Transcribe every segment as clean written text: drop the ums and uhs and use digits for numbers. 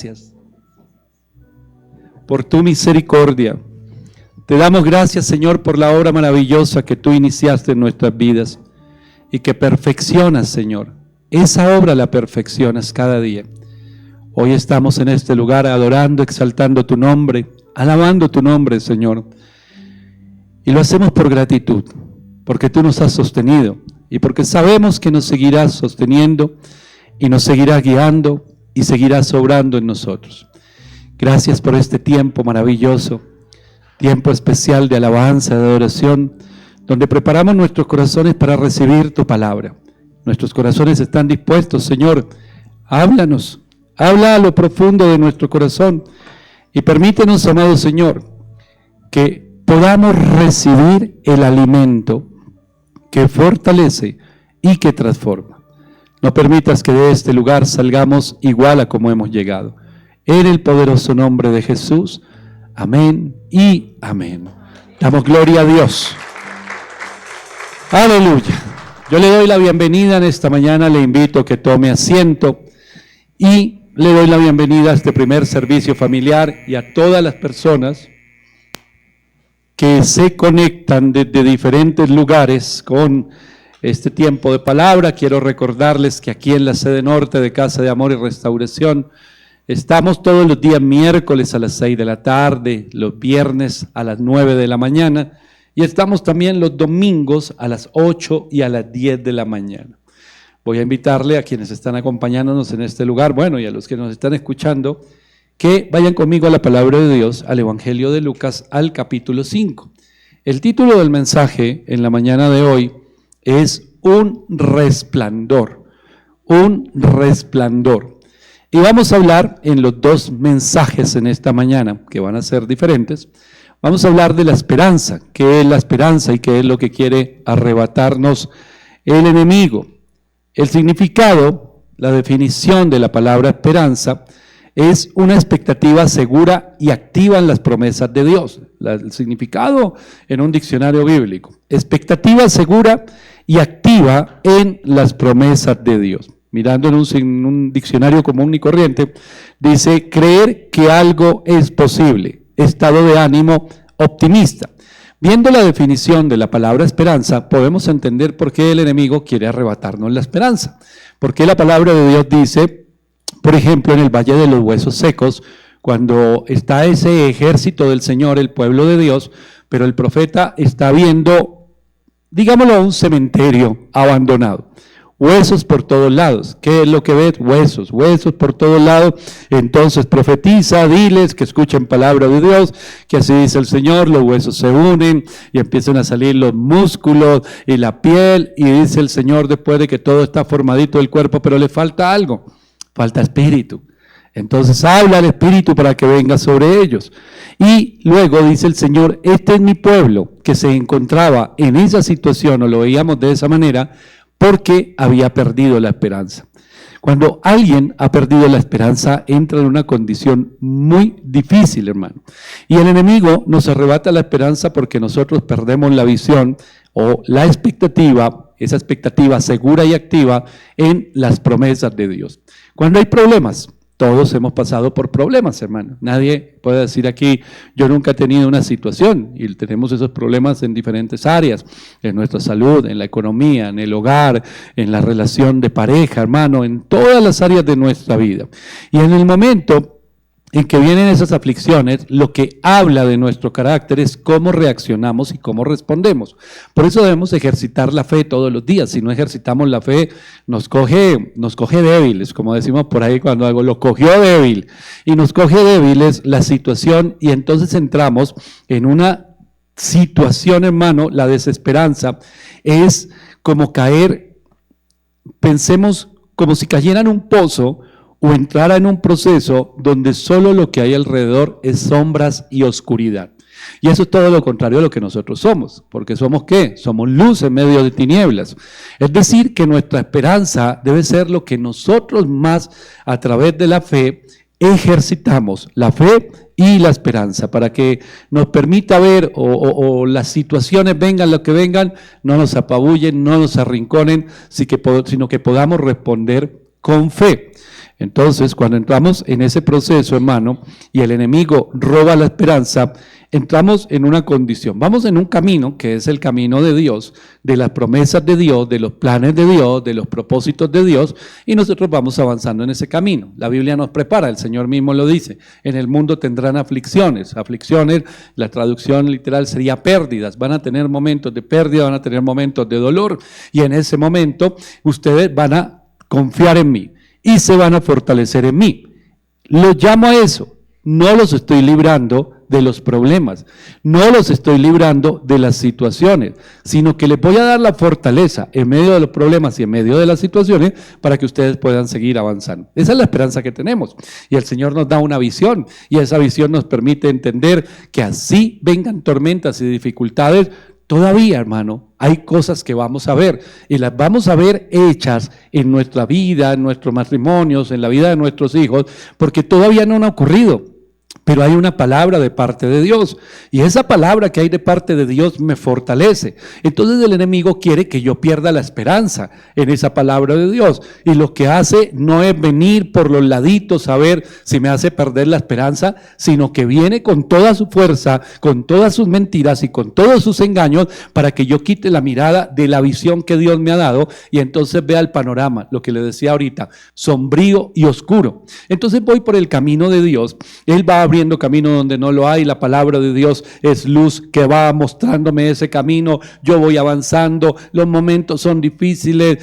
gracias por tu misericordia. Te damos gracias, Señor, por la obra maravillosa que tú iniciaste en nuestras vidas y que perfeccionas, Señor. Esa obra la perfeccionas cada día. Hoy estamos en este lugar adorando, exaltando tu nombre, alabando tu nombre, Señor. Y lo hacemos por gratitud, porque tú nos has sostenido y porque sabemos que nos seguirás sosteniendo y nos seguirás guiando y seguirás obrando en nosotros. Gracias por este tiempo maravilloso, tiempo especial de alabanza, de adoración, donde preparamos nuestros corazones para recibir tu palabra. Nuestros corazones están dispuestos, Señor. Háblanos, habla a lo profundo de nuestro corazón y permítenos, amado Señor, que podamos recibir el alimento que fortalece y que transforma. No permitas que de este lugar salgamos igual a como hemos llegado. En el poderoso nombre de Jesús. Amén y amén. Damos gloria a Dios. Aleluya. Yo le doy la bienvenida en esta mañana, le invito a que tome asiento y le doy la bienvenida a este primer servicio familiar y a todas las personas que se conectan desde diferentes lugares con este tiempo de palabra. Quiero recordarles que aquí en la sede norte de Casa de Amor y Restauración estamos todos los días miércoles a las 6 de la tarde, los viernes a las 9 de la mañana y estamos también los domingos a las 8 y a las 10 de la mañana. Voy a invitarle a quienes están acompañándonos en este lugar, bueno, y a los que nos están escuchando, que vayan conmigo a la palabra de Dios, al Evangelio de Lucas, al capítulo 5. El título del mensaje en la mañana de hoy es Un resplandor, un resplandor. Y vamos a hablar en los dos mensajes en esta mañana, que van a ser diferentes. Vamos a hablar de la esperanza, qué es la esperanza y qué es lo que quiere arrebatarnos el enemigo. El significado, la definición de la palabra esperanza, es una expectativa segura y activa en las promesas de Dios. El significado en un diccionario bíblico. Expectativa segura y activa en las promesas de Dios. Mirando en un diccionario común y corriente, dice creer que algo es posible, estado de ánimo optimista. Viendo la definición de la palabra esperanza, podemos entender por qué el enemigo quiere arrebatarnos la esperanza. Porque la palabra de Dios dice, por ejemplo, en el Valle de los Huesos Secos, cuando está ese ejército del Señor, el pueblo de Dios, pero el profeta está viendo, digámoslo, un cementerio abandonado. Huesos por todos lados. ¿Qué es lo que ves? Huesos, huesos por todos lados. Entonces profetiza, diles que escuchen palabra de Dios, que así dice el Señor, los huesos se unen y empiezan a salir los músculos y la piel, y dice el Señor después de que todo está formadito el cuerpo, pero le falta algo, falta espíritu. Entonces habla el Espíritu para que venga sobre ellos. Y luego dice el Señor, este es mi pueblo que se encontraba en esa situación, o lo veíamos de esa manera, porque había perdido la esperanza. Cuando alguien ha perdido la esperanza, entra en una condición muy difícil, hermano. Y el enemigo nos arrebata la esperanza porque nosotros perdemos la visión o la expectativa, esa expectativa segura y activa en las promesas de Dios. Cuando hay problemas, todos hemos pasado por problemas, hermano. Nadie puede decir aquí, yo nunca he tenido una situación, y tenemos esos problemas en diferentes áreas, en nuestra salud, en la economía, en el hogar, en la relación de pareja, hermano, en todas las áreas de nuestra vida. Y en el momento en que vienen esas aflicciones, lo que habla de nuestro carácter es cómo reaccionamos y cómo respondemos. Por eso debemos ejercitar la fe todos los días. Si no ejercitamos la fe, nos coge débiles, como decimos por ahí cuando algo lo cogió débil. Y nos coge débiles la situación y entonces entramos en una situación, hermano, la desesperanza es como caer, pensemos como si cayera en un pozo, o entrara en un proceso donde solo lo que hay alrededor es sombras y oscuridad. Y eso es todo lo contrario a lo que nosotros somos, porque somos ¿qué? Somos luz en medio de tinieblas. Es decir, que nuestra esperanza debe ser lo que nosotros más a través de la fe ejercitamos, la fe y la esperanza, para que nos permita ver o las situaciones vengan lo que vengan, no nos apabullen, no nos arrinconen, sino que podamos responder con fe. Entonces, cuando entramos en ese proceso, hermano, y el enemigo roba la esperanza, entramos en una condición. Vamos en un camino que es el camino de Dios, de las promesas de Dios, de los planes de Dios, de los propósitos de Dios, y nosotros vamos avanzando en ese camino. La Biblia nos prepara, el Señor mismo lo dice. En el mundo tendrán aflicciones. Aflicciones, la traducción literal sería pérdidas. Van a tener momentos de pérdida, van a tener momentos de dolor, y en ese momento ustedes van a confiar en mí y se van a fortalecer en mí. Los llamo a eso. No los estoy librando de los problemas, no los estoy librando de las situaciones, sino que les voy a dar la fortaleza en medio de los problemas y en medio de las situaciones para que ustedes puedan seguir avanzando. Esa es la esperanza que tenemos. Y el Señor nos da una visión, y esa visión nos permite entender que así vengan tormentas y dificultades, todavía, hermano, hay cosas que vamos a ver, y las vamos a ver hechas en nuestra vida, en nuestros matrimonios, en la vida de nuestros hijos, porque todavía no han ocurrido. Pero hay una palabra de parte de Dios, y esa palabra que hay de parte de Dios me fortalece. Entonces el enemigo quiere que yo pierda la esperanza en esa palabra de Dios, y lo que hace no es venir por los laditos a ver si me hace perder la esperanza, sino que viene con toda su fuerza, con todas sus mentiras y con todos sus engaños para que yo quite la mirada de la visión que Dios me ha dado, y entonces vea el panorama, lo que le decía ahorita, sombrío y oscuro. Entonces voy por el camino de Dios, Él va abriendo camino donde no lo hay. La palabra de Dios es luz que va mostrándome ese camino. Yo voy avanzando, los momentos son difíciles,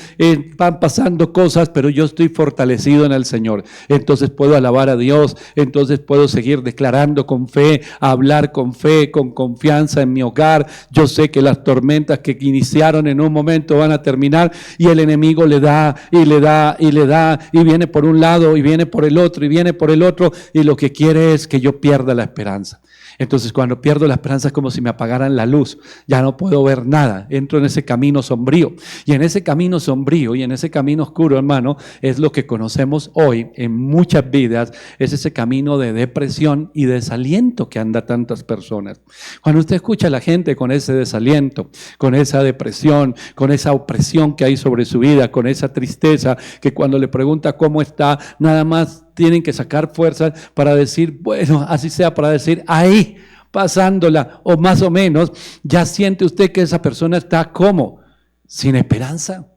van pasando cosas, pero yo estoy fortalecido en el Señor. Entonces puedo alabar a Dios, entonces puedo seguir declarando con fe, hablar con fe, con confianza en mi hogar. Yo sé que las tormentas que iniciaron en un momento van a terminar, y el enemigo le da y le da y le da, y viene por un lado y viene por el otro y viene por el otro, y lo que quiere es que yo pierda la esperanza. Entonces, cuando pierdo la esperanza es como si me apagaran la luz, ya no puedo ver nada, entro en ese camino sombrío, y en ese camino sombrío y en ese camino oscuro, hermano, es lo que conocemos hoy en muchas vidas, es ese camino de depresión y desaliento que anda tantas personas. Cuando usted escucha a la gente con ese desaliento, con esa depresión, con esa opresión que hay sobre su vida, con esa tristeza, que cuando le pregunta cómo está, nada más tienen que sacar fuerzas para decir, bueno, así sea, para decir, ahí, pasándola, o más o menos, ya siente usted que esa persona está como, sin esperanza.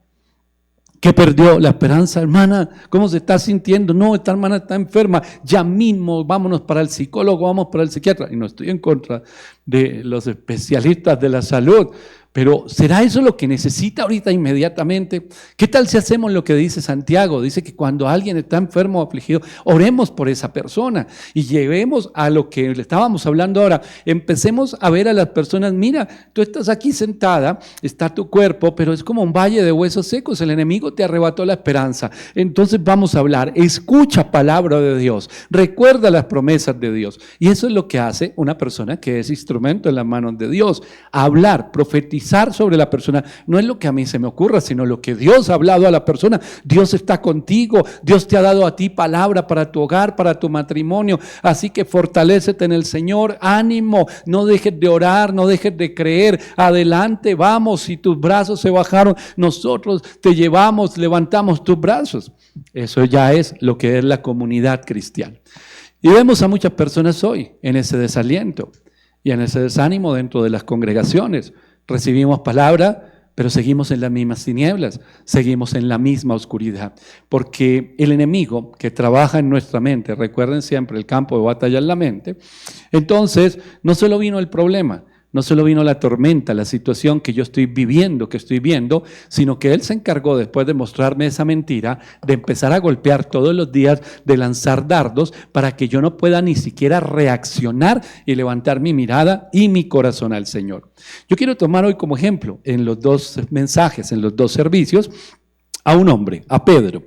¿Que perdió la esperanza, hermana? ¿Cómo se está sintiendo? No, esta hermana está enferma, ya mismo vámonos para el psicólogo, vamos para el psiquiatra. Y no estoy en contra de los especialistas de la salud, pero ¿será eso lo que necesita ahorita inmediatamente? ¿Qué tal si hacemos lo que dice Santiago? Dice que cuando alguien está enfermo o afligido, oremos por esa persona y llevemos a lo que le estábamos hablando ahora. Empecemos a ver a las personas, mira, tú estás aquí sentada, está tu cuerpo, pero es como un valle de huesos secos, el enemigo te arrebató la esperanza. Entonces vamos a hablar, escucha palabra de Dios, recuerda las promesas de Dios. Y eso es lo que hace una persona que es instrumento en las manos de Dios, hablar, profetizar sobre la persona. No es lo que a mí se me ocurra, sino lo que Dios ha hablado a la persona. Dios está contigo, Dios te ha dado a ti palabra para tu hogar, para tu matrimonio, así que fortalécete en el Señor, ánimo, no dejes de orar, no dejes de creer, adelante, vamos, si tus brazos se bajaron, nosotros te llevamos, levantamos tus brazos. Eso ya es lo que es la comunidad cristiana. Y vemos a muchas personas hoy en ese desaliento y en ese desánimo dentro de las congregaciones. Recibimos palabra, pero seguimos en las mismas tinieblas, seguimos en la misma oscuridad, porque el enemigo que trabaja en nuestra mente, recuerden siempre, el campo de batalla es la mente, entonces no solo vino el problema, no solo vino la tormenta, la situación que yo estoy viviendo, que estoy viendo, sino que él se encargó, después de mostrarme esa mentira, de empezar a golpear todos los días, de lanzar dardos para que yo no pueda ni siquiera reaccionar y levantar mi mirada y mi corazón al Señor. Yo quiero tomar hoy como ejemplo, en los dos mensajes, en los dos servicios, a un hombre, a Pedro.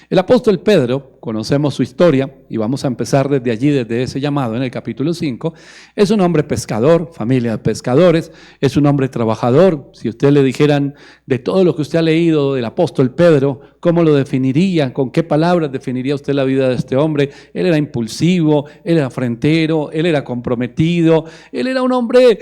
El apóstol Pedro, conocemos su historia y vamos a empezar desde allí, desde ese llamado en el capítulo 5. Es un hombre pescador, familia de pescadores, es un hombre trabajador. Si usted le dijeran de todo lo que usted ha leído del apóstol Pedro, ¿cómo lo definiría? ¿Con qué palabras definiría usted la vida de este hombre? Él era impulsivo, él era frentero, él era comprometido, él era un hombre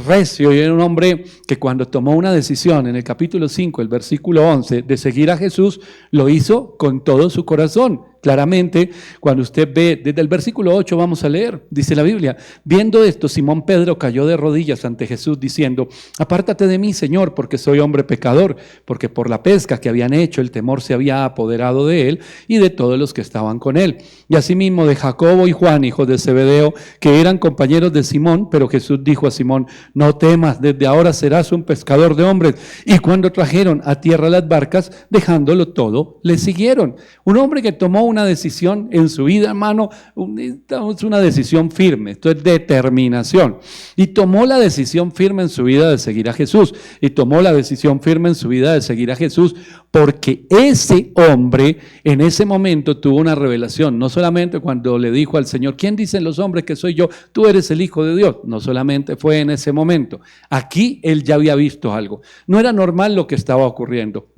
recio y era un hombre que cuando tomó una decisión en el capítulo 5, el versículo 11, de seguir a Jesús, lo hizo con todo su corazón. Claramente, cuando usted ve, desde el versículo 8 vamos a leer, dice la Biblia, viendo esto, Simón Pedro cayó de rodillas ante Jesús diciendo, apártate de mí, Señor, porque soy hombre pecador, porque por la pesca que habían hecho, el temor se había apoderado de él y de todos los que estaban con él. Y asimismo de Jacobo y Juan, hijos de Zebedeo, que eran compañeros de Simón, pero Jesús dijo a Simón, no temas, desde ahora serás un pescador de hombres. Y cuando trajeron a tierra las barcas, dejándolo todo, le siguieron. Un hombre que tomó una decisión en su vida, hermano, es una decisión firme, esto es determinación. Y tomó la decisión firme en su vida de seguir a Jesús. Y tomó la decisión firme en su vida de seguir a Jesús porque ese hombre en ese momento tuvo una revelación. No solamente cuando le dijo al Señor, ¿quién dicen los hombres que soy yo? Tú eres el Hijo de Dios. No solamente fue en ese momento. Aquí él ya había visto algo. No era normal lo que estaba ocurriendo.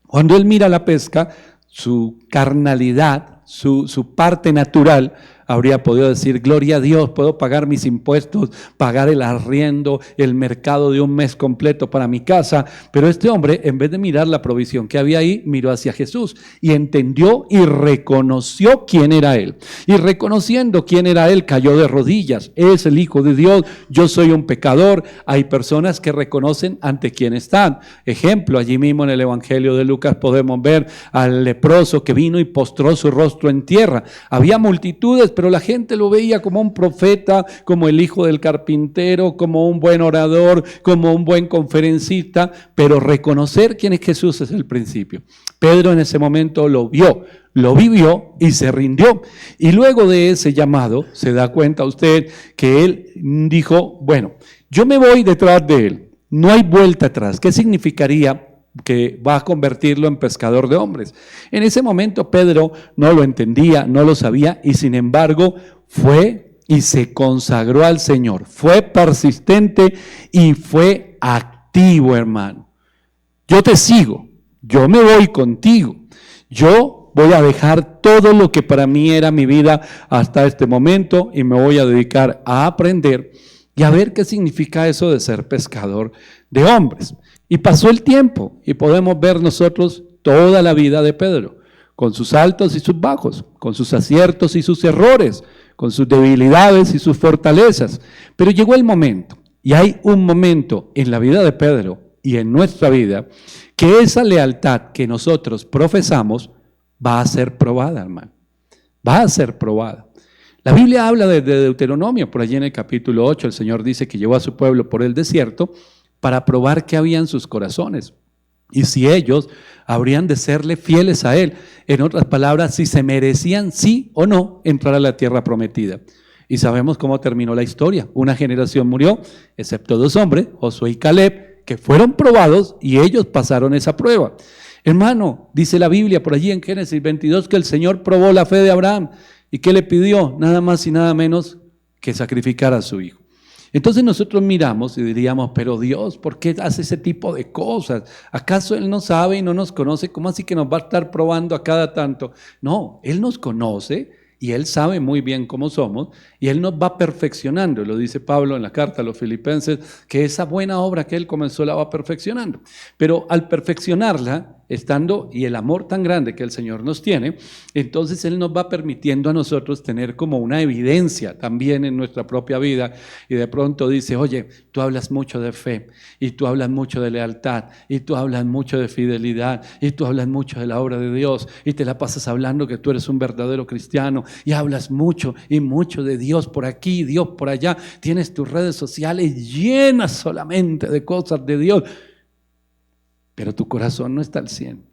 Cuando él mira la pesca, su carnalidad, su parte natural, habría podido decir, gloria a Dios, puedo pagar mis impuestos, pagar el arriendo, el mercado de un mes completo para mi casa. Pero este hombre, en vez de mirar la provisión que había ahí, miró hacia Jesús y entendió y reconoció quién era él. Y reconociendo quién era él, cayó de rodillas. Es el Hijo de Dios, yo soy un pecador. Hay personas que reconocen ante quién están. Ejemplo, allí mismo en el Evangelio de Lucas podemos ver al leproso que vino y postró su rostro en tierra. Había multitudes, pero la gente lo veía como un profeta, como el hijo del carpintero, como un buen orador, como un buen conferencista, pero reconocer quién es Jesús es el principio. Pedro en ese momento lo vio, lo vivió y se rindió. Y luego de ese llamado, se da cuenta usted que él dijo, bueno, yo me voy detrás de él, no hay vuelta atrás. ¿Qué significaría que va a convertirlo en pescador de hombres? En ese momento Pedro no lo entendía, no lo sabía y sin embargo fue y se consagró al Señor. Fue persistente y fue activo, hermano. Yo te sigo, yo me voy contigo, yo voy a dejar todo lo que para mí era mi vida hasta este momento y me voy a dedicar a aprender y a ver qué significa eso de ser pescador de hombres. Y pasó el tiempo y podemos ver nosotros toda la vida de Pedro, con sus altos y sus bajos, con sus aciertos y sus errores, con sus debilidades y sus fortalezas. Pero llegó el momento, y hay un momento en la vida de Pedro y en nuestra vida, que esa lealtad que nosotros profesamos va a ser probada, hermano. Va a ser probada. La Biblia habla de Deuteronomio, por allí en el capítulo 8, el Señor dice que llevó a su pueblo por el desierto, para probar qué había en sus corazones y si ellos habrían de serle fieles a Él. En otras palabras, si se merecían sí o no entrar a la tierra prometida. Y sabemos cómo terminó la historia. Una generación murió, excepto dos hombres, Josué y Caleb, que fueron probados y ellos pasaron esa prueba. Hermano, dice la Biblia por allí en Génesis 22 que el Señor probó la fe de Abraham. ¿Y qué le pidió? Nada más y nada menos que sacrificara a su hijo. Entonces nosotros miramos y diríamos, pero Dios, ¿por qué hace ese tipo de cosas? ¿Acaso Él no sabe y no nos conoce? ¿Cómo así que nos va a estar probando a cada tanto? No, Él nos conoce y Él sabe muy bien cómo somos y Él nos va perfeccionando. Lo dice Pablo en la carta a los Filipenses, que esa buena obra que Él comenzó la va perfeccionando. Pero al perfeccionarla, estando y el amor tan grande que el Señor nos tiene, entonces Él nos va permitiendo a nosotros tener como una evidencia también en nuestra propia vida y de pronto dice, oye, tú hablas mucho de fe y tú hablas mucho de lealtad y tú hablas mucho de fidelidad y tú hablas mucho de la obra de Dios y te la pasas hablando que tú eres un verdadero cristiano y hablas mucho y mucho de Dios por aquí, Dios por allá, tienes tus redes sociales llenas solamente de cosas de Dios. Pero tu corazón no está al 100.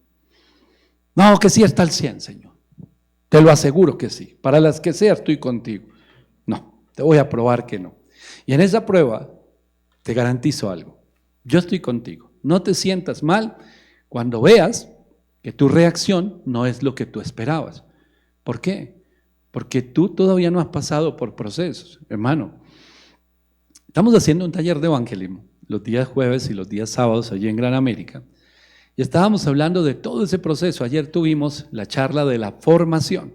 No, que sí está al 100, Señor. Te lo aseguro que sí. Para las que sea estoy contigo. No, te voy a probar que no. Y en esa prueba te garantizo algo. Yo estoy contigo. No te sientas mal cuando veas que tu reacción no es lo que tú esperabas. ¿Por qué? Porque tú todavía no has pasado por procesos. Hermano, estamos haciendo un taller de evangelismo los días jueves y los días sábados allí en Gran América. Y estábamos hablando de todo ese proceso. Ayer tuvimos la charla de la formación,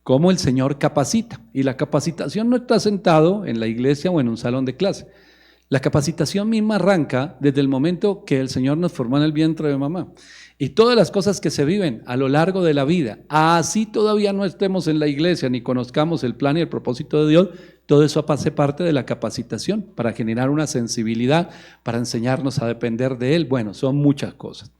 cómo el Señor capacita. Y la capacitación no está sentado en la iglesia o en un salón de clase. La capacitación misma arranca desde el momento que el Señor nos formó en el vientre de mamá. Y todas las cosas que se viven a lo largo de la vida, así todavía no estemos en la iglesia ni conozcamos el plan y el propósito de Dios, todo eso hace parte de la capacitación para generar una sensibilidad, para enseñarnos a depender de Él. Bueno, son muchas cosas.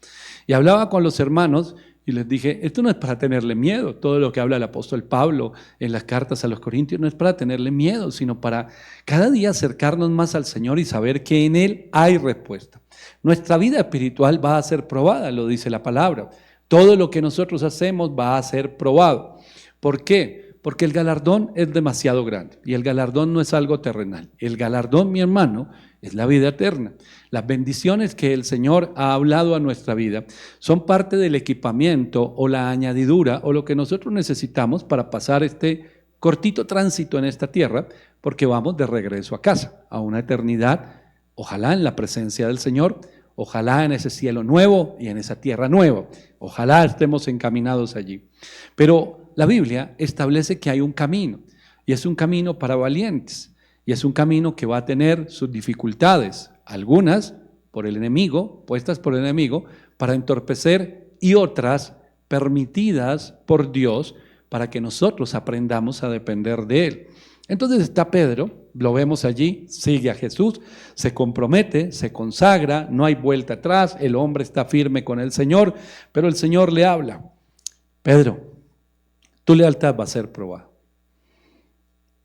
Y hablaba con los hermanos y les dije, esto no es para tenerle miedo, todo lo que habla el apóstol Pablo en las cartas a los Corintios no es para tenerle miedo, sino para cada día acercarnos más al Señor y saber que en Él hay respuesta. Nuestra vida espiritual va a ser probada, lo dice la palabra. Todo lo que nosotros hacemos va a ser probado. ¿Por qué? Porque el galardón es demasiado grande y el galardón no es algo terrenal. El galardón, mi hermano, es la vida eterna. Las bendiciones que el Señor ha hablado a nuestra vida son parte del equipamiento o la añadidura o lo que nosotros necesitamos para pasar este cortito tránsito en esta tierra, porque vamos de regreso a casa, a una eternidad, ojalá en la presencia del Señor, ojalá en ese cielo nuevo y en esa tierra nueva, ojalá estemos encaminados allí. Pero la Biblia establece que hay un camino, y es un camino para valientes, y es un camino que va a tener sus dificultades, algunas por el enemigo, puestas por el enemigo, para entorpecer, y otras permitidas por Dios para que nosotros aprendamos a depender de Él. Entonces está Pedro, lo vemos allí, sigue a Jesús, se compromete, se consagra, no hay vuelta atrás, el hombre está firme con el Señor, pero el Señor le habla, Pedro, tu lealtad va a ser probada.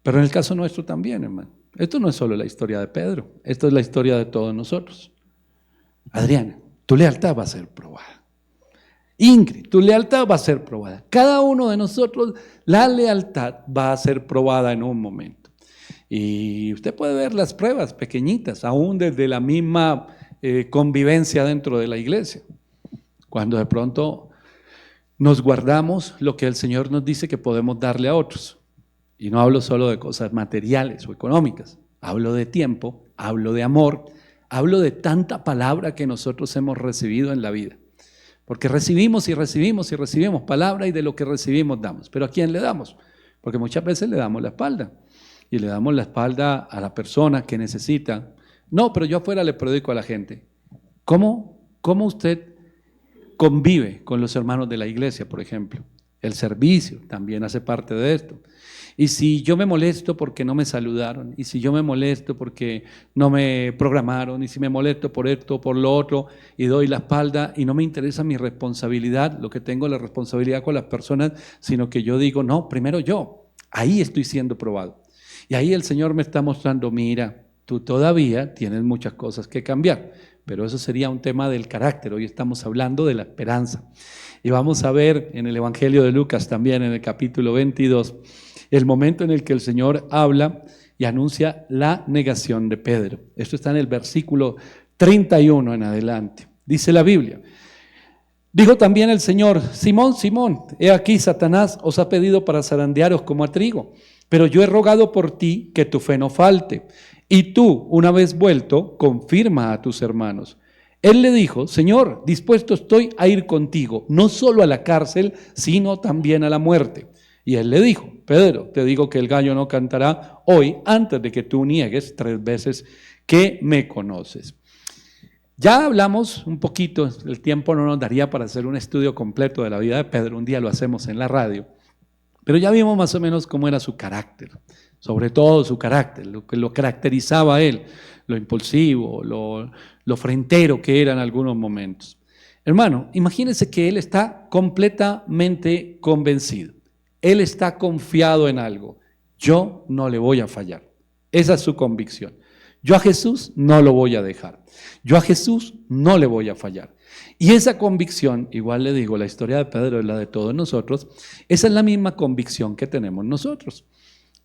Pero en el caso nuestro también, hermano. Esto no es solo la historia de Pedro, esto es la historia de todos nosotros. Adriana, tu lealtad va a ser probada. Ingrid, tu lealtad va a ser probada. Cada uno de nosotros, la lealtad va a ser probada en un momento. Y usted puede ver las pruebas pequeñitas, aún desde la misma convivencia dentro de la iglesia. Cuando de pronto nos guardamos lo que el Señor nos dice que podemos darle a otros. Y no hablo solo de cosas materiales o económicas, hablo de tiempo, hablo de amor, hablo de tanta palabra que nosotros hemos recibido en la vida. Porque recibimos y recibimos y recibimos palabra y de lo que recibimos damos. ¿Pero a quién le damos? Porque muchas veces le damos la espalda. Y le damos la espalda a la persona que necesita. No, pero yo afuera le predico a la gente. ¿Cómo usted convive con los hermanos de la iglesia, por ejemplo? El servicio también hace parte de esto. Y si yo me molesto porque no me saludaron, y si yo me molesto porque no me programaron, y si me molesto por esto o por lo otro, y doy la espalda y no me interesa mi responsabilidad, lo que tengo la responsabilidad con las personas, sino que yo digo, no, primero yo, ahí estoy siendo probado. Y ahí el Señor me está mostrando, mira, tú todavía tienes muchas cosas que cambiar, pero eso sería un tema del carácter. Hoy estamos hablando de la esperanza. Y vamos a ver en el Evangelio de Lucas también, en el capítulo 22, el momento en el que el Señor habla y anuncia la negación de Pedro. Esto está en el versículo 31 en adelante. Dice la Biblia, dijo también el Señor, Simón, Simón, he aquí Satanás os ha pedido para zarandearos como a trigo, pero yo he rogado por ti que tu fe no falte, y tú, una vez vuelto, confirma a tus hermanos. Él le dijo, Señor, dispuesto estoy a ir contigo, no solo a la cárcel, sino también a la muerte. Y él le dijo, Pedro, te digo que el gallo no cantará hoy antes de que tú niegues 3 veces que me conoces. Ya hablamos un poquito, el tiempo no nos daría para hacer un estudio completo de la vida de Pedro, un día lo hacemos en la radio, pero ya vimos más o menos cómo era su carácter, sobre todo su carácter, lo que lo caracterizaba a él, lo impulsivo, lo frentero que era en algunos momentos. Hermano, imagínense que él está completamente convencido. Él está confiado en algo. Yo no le voy a fallar. Esa es su convicción. Yo a Jesús no lo voy a dejar. Yo a Jesús no le voy a fallar. Y esa convicción, igual le digo, la historia de Pedro es la de todos nosotros, esa es la misma convicción que tenemos nosotros.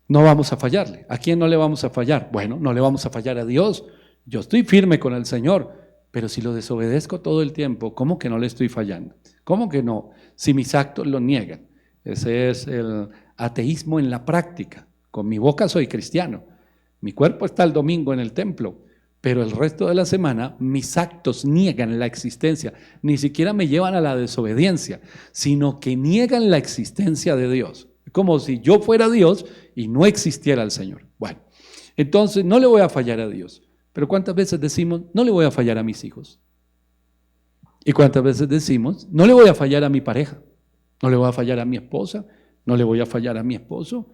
No vamos a fallarle. ¿A quién no le vamos a fallar? Bueno, no le vamos a fallar a Dios. Yo estoy firme con el Señor, pero si lo desobedezco todo el tiempo, ¿cómo que no le estoy fallando? ¿Cómo que no? Si mis actos lo niegan. Ese es el ateísmo en la práctica. Con mi boca soy cristiano. Mi cuerpo está el domingo en el templo, pero el resto de la semana mis actos niegan la existencia. Ni siquiera me llevan a la desobediencia, sino que niegan la existencia de Dios. Como si yo fuera Dios y no existiera el Señor. Bueno, entonces no le voy a fallar a Dios, Pero ¿cuántas veces decimos, no le voy a fallar a mis hijos? ¿Y cuántas veces decimos, no le voy a fallar a mi pareja? No le voy a fallar a mi esposa, no le voy a fallar a mi esposo.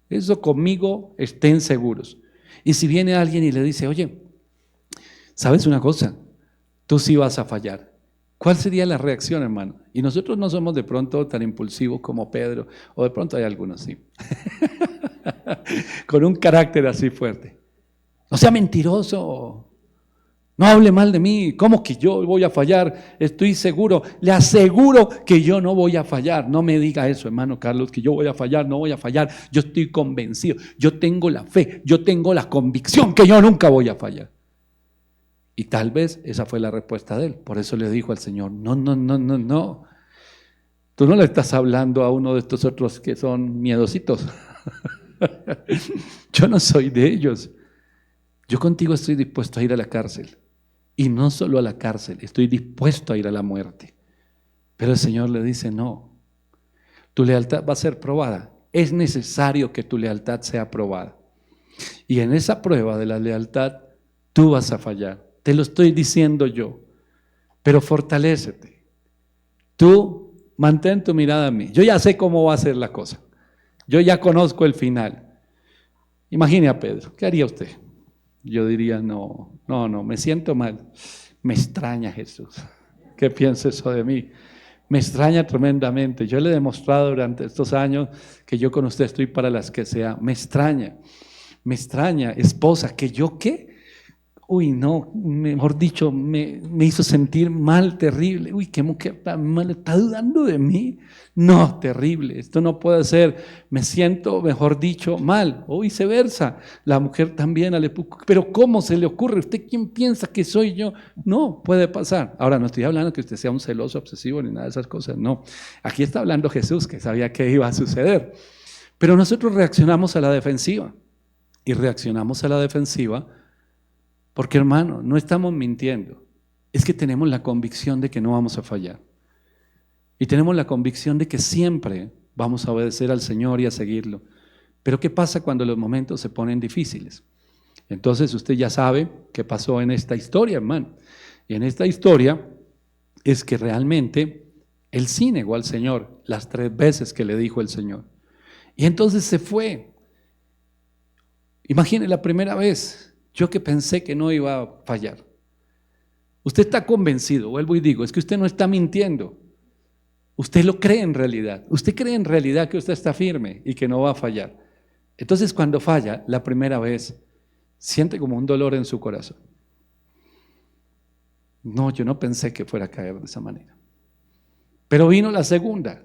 Eso conmigo estén seguros. Y si viene alguien y le dice, oye, ¿sabes una cosa? Tú sí vas a fallar. ¿Cuál sería la reacción, hermano? Y nosotros no somos de pronto tan impulsivos como Pedro, o de pronto hay algunos sí, con un carácter así fuerte. No sea mentiroso, no hable mal de mí. ¿Cómo que yo voy a fallar? Estoy seguro, le aseguro que yo no voy a fallar. No me diga eso, hermano Carlos, que yo voy a fallar, no voy a fallar. Yo estoy convencido, yo tengo la fe, yo tengo la convicción que yo nunca voy a fallar. Y tal vez esa fue la respuesta de él. Por eso le dijo al Señor, no, no, no, no, no. Tú no le estás hablando a uno de estos otros que son miedositos. Yo no soy de ellos. Yo contigo estoy dispuesto a ir a la cárcel. Y no solo a la cárcel, estoy dispuesto a ir a la muerte. Pero el Señor le dice, no, tu lealtad va a ser probada. Es necesario que tu lealtad sea probada. Y en esa prueba de la lealtad, tú vas a fallar. Te lo estoy diciendo yo. Pero fortalécete. Tú mantén tu mirada en mí. Yo ya sé cómo va a ser la cosa. Yo ya conozco el final. Imagine a Pedro. ¿Qué haría usted? Yo diría, no, me siento mal. Me extraña Jesús. ¿Qué piensa eso de mí? Me extraña tremendamente. Yo le he demostrado durante estos años que yo con usted estoy para las que sea. Me extraña, esposa, ¿que yo qué? Uy, no, mejor dicho, me hizo sentir mal, terrible. Uy, qué mujer tan mal, ¿está dudando de mí? No, terrible, esto no puede ser. Me siento, mejor dicho, mal. O viceversa, la mujer también, pero ¿cómo se le ocurre? ¿Usted quién piensa que soy yo? No, puede pasar. Ahora, no estoy hablando que usted sea un celoso, obsesivo, ni nada de esas cosas, no. Aquí está hablando Jesús, que sabía que iba a suceder. Pero nosotros reaccionamos a la defensiva. Y reaccionamos a la defensiva porque, hermano, no estamos mintiendo. Es que tenemos la convicción de que no vamos a fallar. Y tenemos la convicción de que siempre vamos a obedecer al Señor y a seguirlo. Pero ¿qué pasa cuando los momentos se ponen difíciles? Entonces usted ya sabe qué pasó en esta historia, hermano. Y en esta historia es que realmente él sí negó al Señor las 3 veces que le dijo el Señor. Y entonces se fue. Imagine la primera vez. Yo que pensé que no iba a fallar. Usted está convencido, vuelvo y digo, es que usted no está mintiendo. Usted lo cree en realidad. Usted cree en realidad que usted está firme y que no va a fallar. Entonces cuando falla la primera vez, siente como un dolor en su corazón. No, yo no pensé que fuera a caer de esa manera. Pero vino la segunda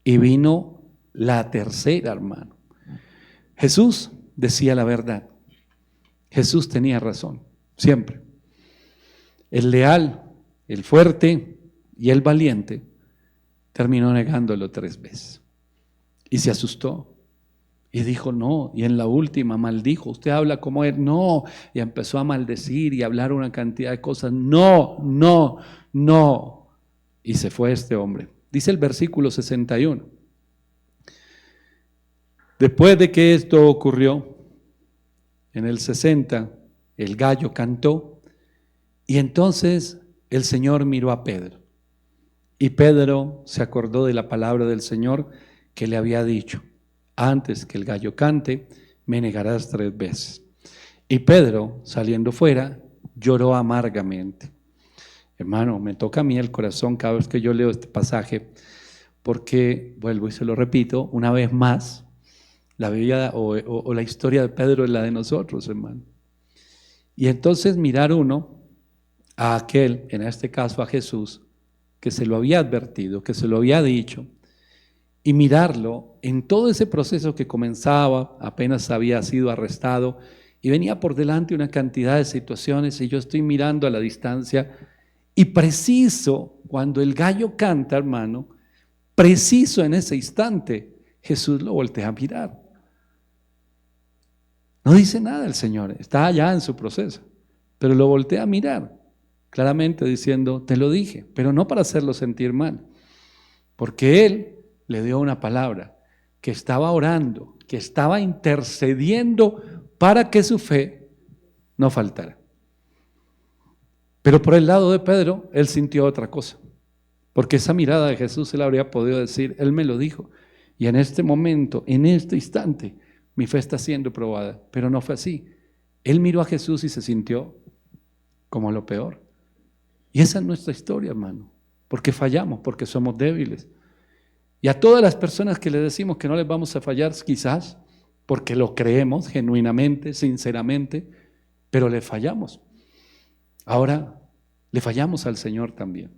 y vino la tercera, hermano. Jesús decía la verdad. Jesús tenía razón, siempre. El leal, el fuerte y el valiente terminó negándolo 3 veces. Y se asustó. Y dijo no. Y en la última maldijo. Usted habla como él. No. Y empezó a maldecir y a hablar una cantidad de cosas. No, no, no. Y se fue este hombre. Dice el versículo 61. Después de que esto ocurrió, en el 60, el gallo cantó y entonces el Señor miró a Pedro. Y Pedro se acordó de la palabra del Señor que le había dicho, antes que el gallo cante, me negarás 3 veces. Y Pedro, saliendo fuera, lloró amargamente. Hermano, me toca a mí el corazón cada vez que yo leo este pasaje, porque, vuelvo y se lo repito, una vez más, la vida o la historia de Pedro es la de nosotros, hermano. Y entonces mirar uno a aquel, en este caso a Jesús, que se lo había advertido, que se lo había dicho, y mirarlo en todo ese proceso que comenzaba, apenas había sido arrestado, y venía por delante una cantidad de situaciones, y yo estoy mirando a la distancia, y preciso, cuando el gallo canta, hermano, preciso en ese instante, Jesús lo voltea a mirar. No dice nada el Señor, está allá en su proceso, pero lo voltea a mirar, claramente diciendo, te lo dije, pero no para hacerlo sentir mal, porque Él le dio una palabra, que estaba orando, que estaba intercediendo para que su fe no faltara. Pero por el lado de Pedro, él sintió otra cosa, porque esa mirada de Jesús él habría podido decir, él me lo dijo, y en este momento, en este instante, mi fe está siendo probada, pero no fue así. Él miró a Jesús y se sintió como lo peor. Y esa es nuestra historia, hermano, porque fallamos, porque somos débiles. Y a todas las personas que le decimos que no les vamos a fallar, quizás, porque lo creemos genuinamente, sinceramente, pero le fallamos. Ahora, le fallamos al Señor también.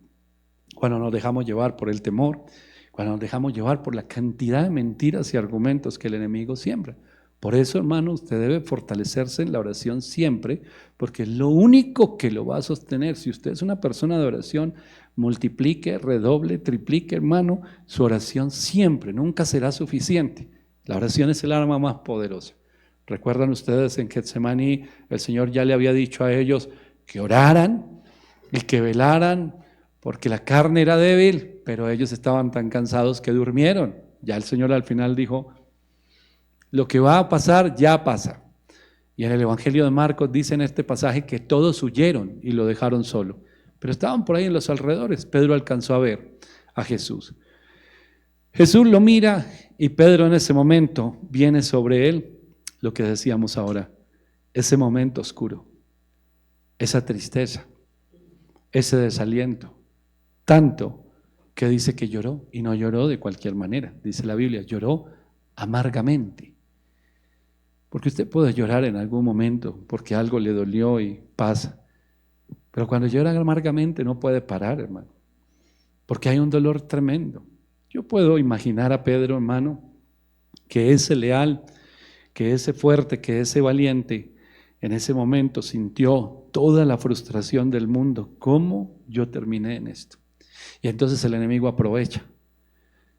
Cuando nos dejamos llevar por el temor, cuando nos dejamos llevar por la cantidad de mentiras y argumentos que el enemigo siembra. Por eso, hermano, usted debe fortalecerse en la oración siempre, porque es lo único que lo va a sostener. Si usted es una persona de oración, multiplique, redoble, triplique, hermano, su oración siempre, nunca será suficiente. La oración es el arma más poderosa. ¿Recuerdan ustedes en Getsemaní, el Señor ya le había dicho a ellos que oraran y que velaran, porque la carne era débil, pero ellos estaban tan cansados que durmieron? Ya el Señor al final dijo, lo que va a pasar, ya pasa. Y en el Evangelio de Marcos dice en este pasaje que todos huyeron y lo dejaron solo. Pero estaban por ahí en los alrededores. Pedro alcanzó a ver a Jesús. Jesús lo mira y Pedro en ese momento viene sobre él lo que decíamos ahora, ese momento oscuro, esa tristeza, ese desaliento, tanto que dice que lloró, y no lloró de cualquier manera, dice la Biblia, lloró amargamente. Porque usted puede llorar en algún momento porque algo le dolió y pasa, pero cuando llora amargamente no puede parar, hermano, porque hay un dolor tremendo. Yo puedo imaginar a Pedro, hermano, que ese leal, que ese fuerte, que ese valiente, en ese momento sintió toda la frustración del mundo. ¿Cómo yo terminé en esto? Y entonces el enemigo aprovecha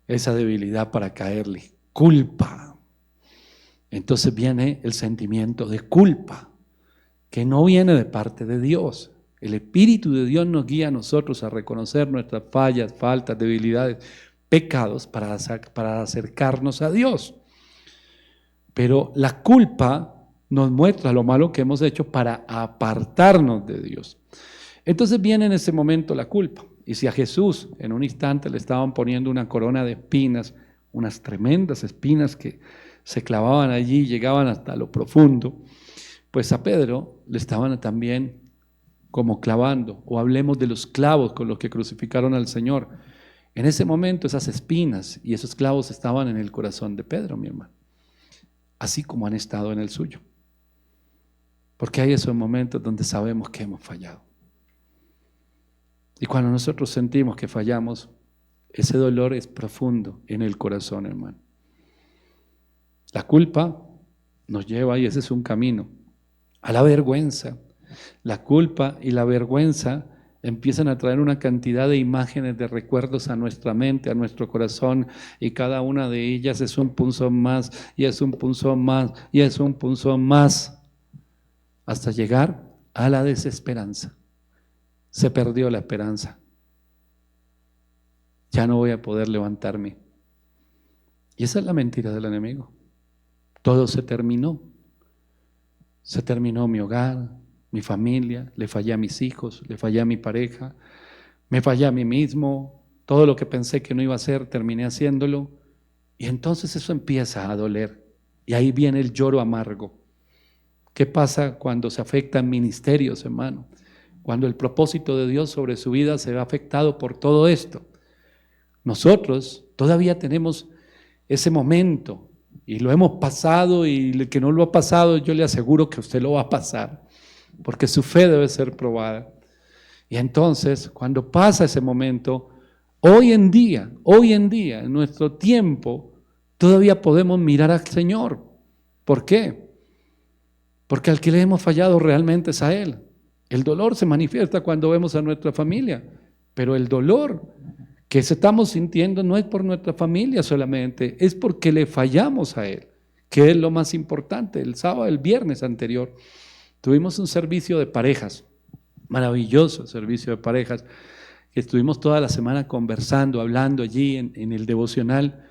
esa debilidad para caerle. Culpa. Entonces viene el sentimiento de culpa, que no viene de parte de Dios. El Espíritu de Dios nos guía a nosotros a reconocer nuestras fallas, faltas, debilidades, pecados para acercarnos a Dios. Pero la culpa nos muestra lo malo que hemos hecho para apartarnos de Dios. Entonces viene en ese momento la culpa. Y si a Jesús en un instante le estaban poniendo una corona de espinas, unas tremendas espinas que se clavaban allí, llegaban hasta lo profundo, pues a Pedro le estaban también como clavando, o hablemos de los clavos con los que crucificaron al Señor. En ese momento esas espinas y esos clavos estaban en el corazón de Pedro, mi hermano, así como han estado en el suyo. Porque hay esos momentos donde sabemos que hemos fallado. Y cuando nosotros sentimos que fallamos, ese dolor es profundo en el corazón, hermano. La culpa nos lleva, y ese es un camino, a la vergüenza. La culpa y la vergüenza empiezan a traer una cantidad de imágenes, de recuerdos a nuestra mente, a nuestro corazón, y cada una de ellas es un punzón más, y es un punzón más, y es un punzón más, hasta llegar a la desesperanza. Se perdió la esperanza. Ya no voy a poder levantarme. Y esa es la mentira del enemigo. Todo se terminó. Se terminó mi hogar, mi familia, le fallé a mis hijos, le fallé a mi pareja, me fallé a mí mismo, todo lo que pensé que no iba a hacer, terminé haciéndolo. Y entonces eso empieza a doler. Y ahí viene el lloro amargo. ¿Qué pasa cuando se afectan ministerios, hermano? Cuando el propósito de Dios sobre su vida se ve afectado por todo esto. Nosotros todavía tenemos ese momento y lo hemos pasado, y el que no lo ha pasado, yo le aseguro que usted lo va a pasar, porque su fe debe ser probada. Y entonces, cuando pasa ese momento, hoy en día, en nuestro tiempo, todavía podemos mirar al Señor. ¿Por qué? Porque al que le hemos fallado realmente es a Él. El dolor se manifiesta cuando vemos a nuestra familia, pero el dolor que estamos sintiendo no es por nuestra familia solamente, es porque le fallamos a Él, que es lo más importante. El viernes anterior, tuvimos un servicio de parejas, maravilloso servicio de parejas, que estuvimos toda la semana conversando, hablando allí en el devocional,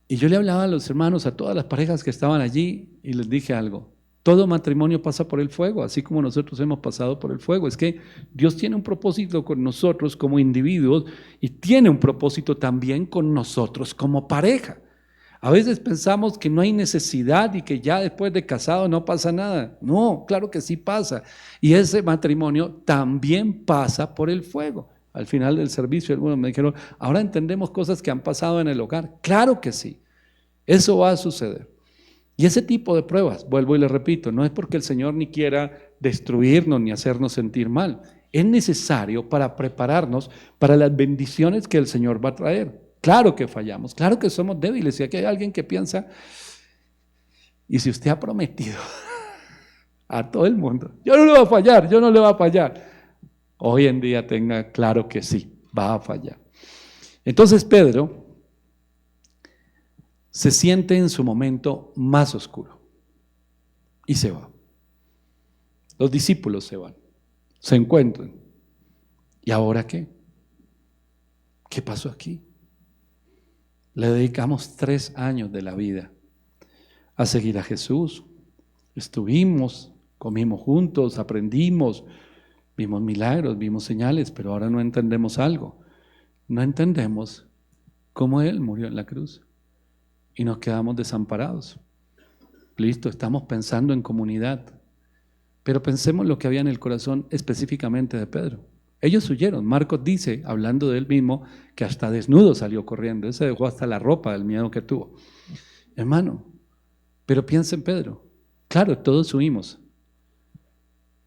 y yo le hablaba a los hermanos, a todas las parejas que estaban allí, y les dije algo: Todo matrimonio pasa por el fuego, así como nosotros hemos pasado por el fuego. Es que Dios tiene un propósito con nosotros como individuos y tiene un propósito también con nosotros como pareja. A veces pensamos que no hay necesidad y que ya después de casado no pasa nada. No, claro que sí pasa. Y ese matrimonio también pasa por el fuego. Al final del servicio, algunos me dijeron, ahora entendemos cosas que han pasado en el hogar. Claro que sí, eso va a suceder. Y ese tipo de pruebas, vuelvo y le repito, no es porque el Señor ni quiera destruirnos ni hacernos sentir mal. Es necesario para prepararnos para las bendiciones que el Señor va a traer. Claro que fallamos, claro que somos débiles. Y aquí hay alguien que piensa, y si usted ha prometido a todo el mundo, yo no le voy a fallar, yo no le voy a fallar. Hoy en día tenga claro que sí, va a fallar. Entonces Pedro se siente en su momento más oscuro y se va. Los discípulos se van, se encuentran. ¿Y ahora qué? ¿Qué pasó aquí? Le dedicamos 3 años de la vida a seguir a Jesús. Estuvimos, comimos juntos, aprendimos, vimos milagros, vimos señales, pero ahora no entendemos algo. No entendemos cómo Él murió en la cruz y nos quedamos desamparados. Listo, estamos pensando en comunidad, pero pensemos lo que había en el corazón específicamente de Pedro. Ellos huyeron. Marcos dice, hablando de él mismo, que hasta desnudo salió corriendo. Él se dejó hasta la ropa del miedo que tuvo. Hermano, pero piensa en Pedro. Claro, todos huimos,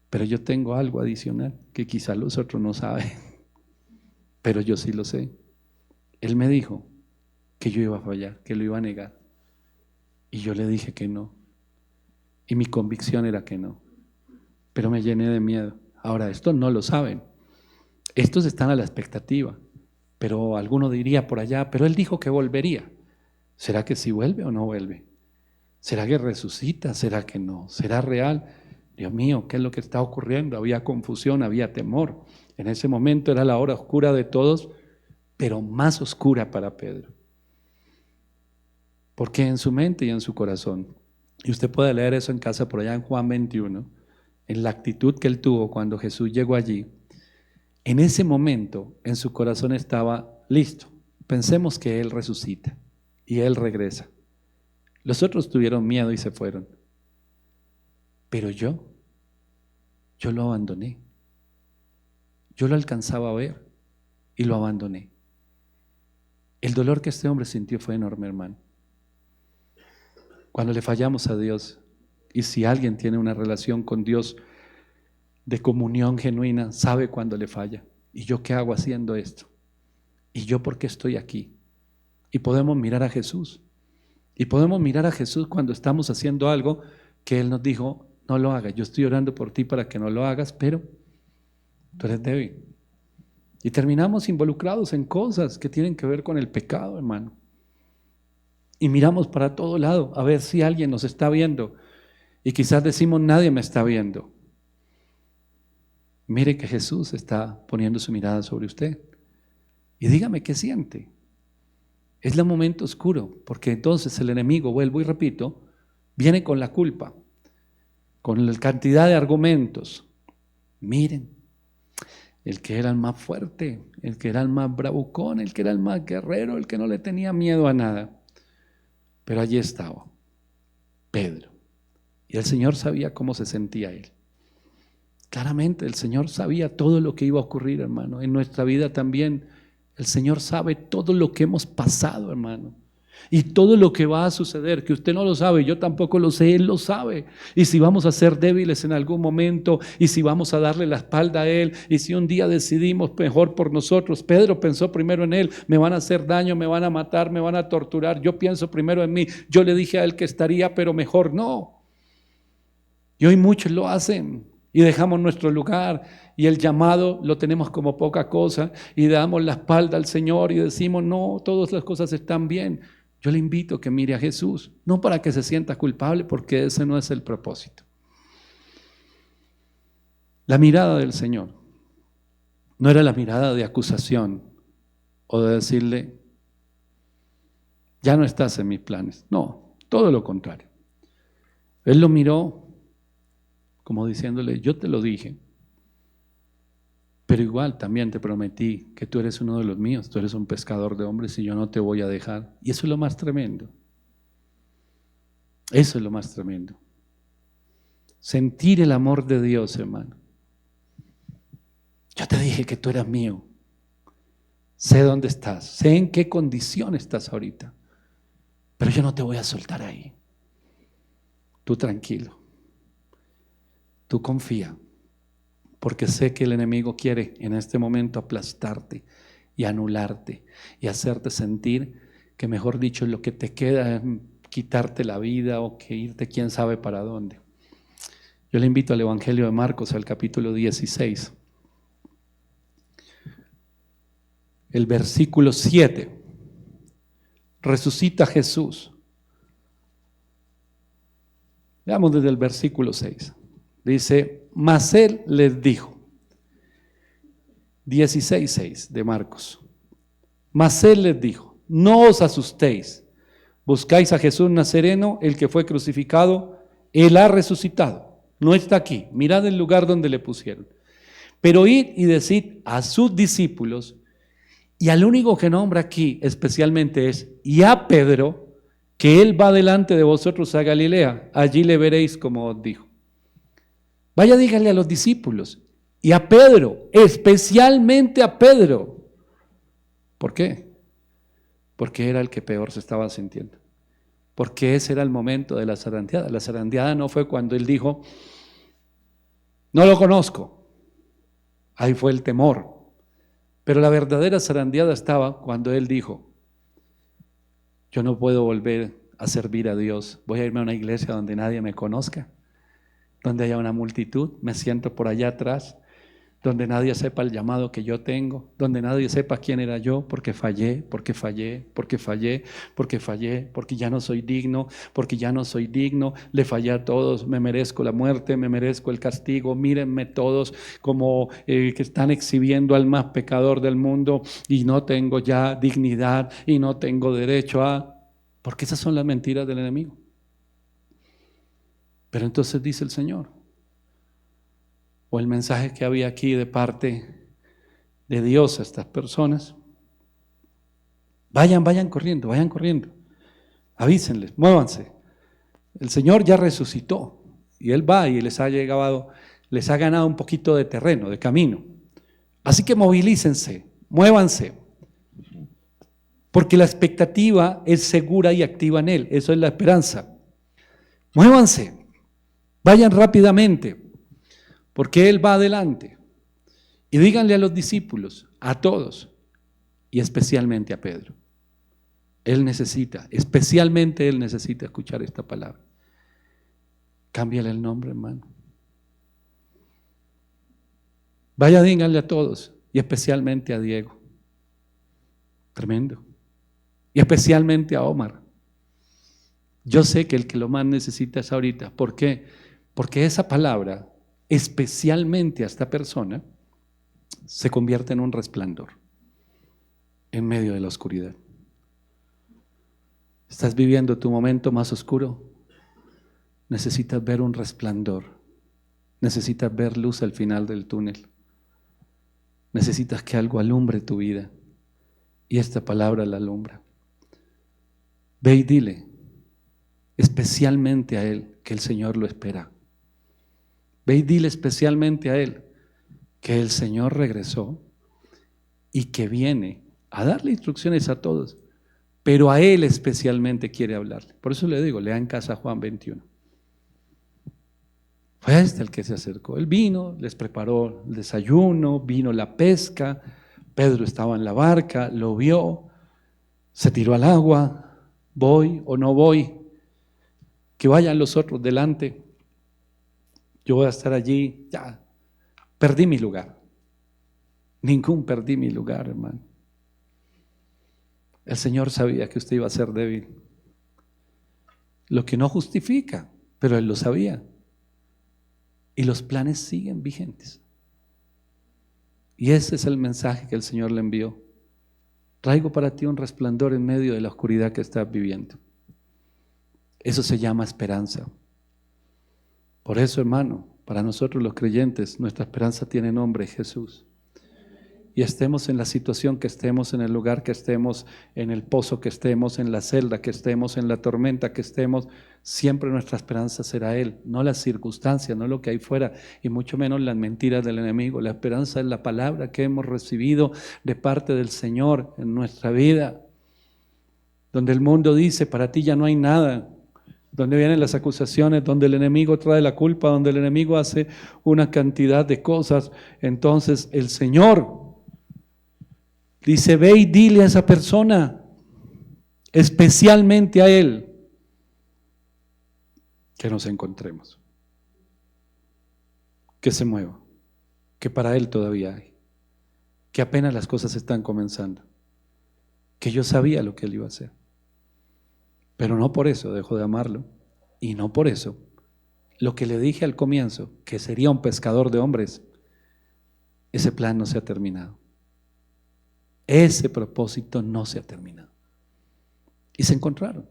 pero yo tengo algo adicional que quizá los otros no saben, pero yo sí lo sé. Él me dijo que yo iba a fallar, que lo iba a negar. Y yo le dije que no. Y mi convicción era que no. Pero me llené de miedo. Ahora, esto no lo saben. Estos están a la expectativa. Pero alguno diría por allá, pero él dijo que volvería. ¿Será que sí vuelve o no vuelve? ¿Será que resucita? ¿Será que no? ¿Será real? Dios mío, ¿qué es lo que está ocurriendo? Había confusión, había temor. En ese momento era la hora oscura de todos, pero más oscura para Pedro. Porque en su mente y en su corazón, y usted puede leer eso en casa por allá en Juan 21, en la actitud que él tuvo cuando Jesús llegó allí, en ese momento en su corazón estaba listo. Pensemos que Él resucita y Él regresa. Los otros tuvieron miedo y se fueron. Pero yo lo abandoné. Yo lo alcanzaba a ver y lo abandoné. El dolor que este hombre sintió fue enorme, hermano. Cuando le fallamos a Dios, y si alguien tiene una relación con Dios de comunión genuina, sabe cuando le falla. ¿Y yo qué hago haciendo esto? ¿Y yo por qué estoy aquí? Y podemos mirar a Jesús. Y podemos mirar a Jesús cuando estamos haciendo algo que Él nos dijo, no lo hagas. Yo estoy orando por ti para que no lo hagas, pero tú eres débil. Y terminamos involucrados en cosas que tienen que ver con el pecado, hermano. Y miramos para todo lado a ver si alguien nos está viendo. Y quizás decimos, nadie me está viendo. Mire que Jesús está poniendo su mirada sobre usted. Y dígame qué siente. Es el momento oscuro, porque entonces el enemigo, vuelvo y repito, viene con la culpa, con la cantidad de argumentos. Miren, el que era el más fuerte, el que era el más bravucón, el que era el más guerrero, el que no le tenía miedo a nada. Pero allí estaba Pedro. Y el Señor sabía cómo se sentía él. Claramente el Señor sabía todo lo que iba a ocurrir, hermano. En nuestra vida también el Señor sabe todo lo que hemos pasado, hermano. Y todo lo que va a suceder, que usted no lo sabe, yo tampoco lo sé, Él lo sabe. Y si vamos a ser débiles en algún momento, y si vamos a darle la espalda a Él, y si un día decidimos mejor por nosotros. Pedro pensó primero en él, me van a hacer daño, me van a matar, me van a torturar. Yo pienso primero en mí. Yo le dije a él que estaría, pero mejor no. Y hoy muchos lo hacen. Y dejamos nuestro lugar y el llamado lo tenemos como poca cosa y damos la espalda al Señor y decimos, no, todas las cosas están bien. Yo le invito a que mire a Jesús, no para que se sienta culpable, porque ese no es el propósito. La mirada del Señor no era la mirada de acusación o de decirle, ya no estás en mis planes. No, todo lo contrario. Él lo miró como diciéndole, yo te lo dije, pero igual también te prometí que tú eres uno de los míos, tú eres un pescador de hombres y yo no te voy a dejar. Y eso es lo más tremendo. Eso es lo más tremendo. Sentir el amor de Dios, hermano. Yo te dije que tú eras mío. Sé dónde estás, sé en qué condición estás ahorita, pero yo no te voy a soltar ahí. Tú tranquilo, tú confía, porque sé que el enemigo quiere en este momento aplastarte y anularte y hacerte sentir que, mejor dicho, lo que te queda es quitarte la vida o que irte quién sabe para dónde. Yo le invito al Evangelio de Marcos, al capítulo 16. El versículo 7, resucita Jesús. Veamos desde el versículo 6. Dice, mas él les dijo, 16:6 de Marcos. Mas él les dijo, no os asustéis, buscáis a Jesús Nazareno, el que fue crucificado, él ha resucitado, no está aquí, mirad el lugar donde le pusieron. Pero id y decid a sus discípulos, y al único que nombra aquí especialmente es, y a Pedro, que él va delante de vosotros a Galilea, allí le veréis como os dijo. Vaya, díganle a los discípulos, y a Pedro, especialmente a Pedro. ¿Por qué? Porque era el que peor se estaba sintiendo. Porque ese era el momento de la zarandeada. La zarandeada no fue cuando él dijo, no lo conozco. Ahí fue el temor. Pero la verdadera zarandeada estaba cuando él dijo, yo no puedo volver a servir a Dios, voy a irme a una iglesia donde nadie me conozca, donde haya una multitud, me siento por allá atrás, donde nadie sepa el llamado que yo tengo, donde nadie sepa quién era yo, porque fallé, porque ya no soy digno, le fallé a todos, me merezco la muerte, me merezco el castigo, mírenme todos como que están exhibiendo al más pecador del mundo y no tengo ya dignidad y no tengo derecho a... Porque esas son las mentiras del enemigo. Pero entonces dice el Señor, o el mensaje que había aquí de parte de Dios a estas personas, vayan corriendo, avísenles, muévanse. El Señor ya resucitó y Él va y les ha ganado un poquito de terreno, de camino. Así que movilícense, muévanse, porque la expectativa es segura y activa en Él, eso es la esperanza. Muévanse, vayan rápidamente, porque Él va adelante. Y díganle a los discípulos, a todos, y especialmente a Pedro. Especialmente Él necesita escuchar esta palabra. Cámbiale el nombre, hermano. Vaya, díganle a todos, y especialmente a Diego. Tremendo. Y especialmente a Omar. Yo sé que el que lo más necesita es ahorita. ¿Por qué? Porque esa palabra, especialmente a esta persona, se convierte en un resplandor en medio de la oscuridad. ¿Estás viviendo tu momento más oscuro? Necesitas ver un resplandor. Necesitas ver luz al final del túnel. Necesitas que algo alumbre tu vida. Y esta palabra la alumbra. Ve y dile, especialmente a él, que el Señor lo espera. Ve y dile especialmente a él que el Señor regresó y que viene a darle instrucciones a todos, pero a él especialmente quiere hablarle. Por eso le digo, lea en casa Juan 21. Fue el que se acercó. Él vino, les preparó el desayuno, vino la pesca, Pedro estaba en la barca, lo vio, se tiró al agua, voy o no voy, que vayan los otros delante, yo voy a estar allí, ya, perdí mi lugar. Perdí mi lugar, hermano. El Señor sabía que usted iba a ser débil. Lo que no justifica, pero Él lo sabía. Y los planes siguen vigentes. Y ese es el mensaje que el Señor le envió. Traigo para ti un resplandor en medio de la oscuridad que estás viviendo. Eso se llama esperanza. Por eso, hermano, Para nosotros los creyentes, nuestra esperanza tiene nombre, Jesús. Y estemos en la situación que estemos, en el lugar que estemos, en el pozo que estemos, en la celda que estemos, en la tormenta que estemos, siempre nuestra esperanza será Él, no las circunstancias, no lo que hay fuera, y mucho menos las mentiras del enemigo. La esperanza es la palabra que hemos recibido de parte del Señor en nuestra vida. Donde el mundo dice, para ti ya no hay nada, donde vienen las acusaciones, donde el enemigo trae la culpa, donde el enemigo hace una cantidad de cosas, entonces el Señor dice, ve y dile a esa persona, especialmente a él, que nos encontremos, que se mueva, que para él todavía hay, que apenas las cosas están comenzando, que yo sabía lo que él iba a hacer, pero no por eso dejó de amarlo, y no por eso lo que le dije al comienzo, que sería un pescador de hombres, ese plan no se ha terminado. Ese propósito no se ha terminado. Y se encontraron.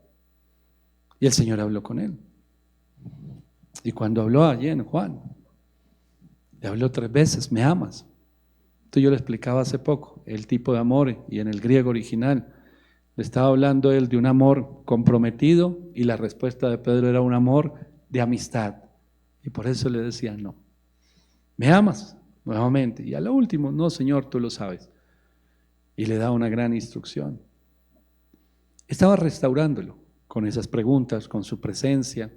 Y el Señor habló con él. Y cuando habló allí en Juan, le habló 3 veces, ¿me amas? Esto yo le explicaba hace poco, el tipo de amor, y en el griego original, le estaba hablando él de un amor comprometido, y la respuesta de Pedro era un amor de amistad. Y por eso le decía, no. ¿Me amas? Nuevamente. Y a lo último, no, Señor, tú lo sabes. Y le da una gran instrucción. Estaba restaurándolo con esas preguntas, con su presencia.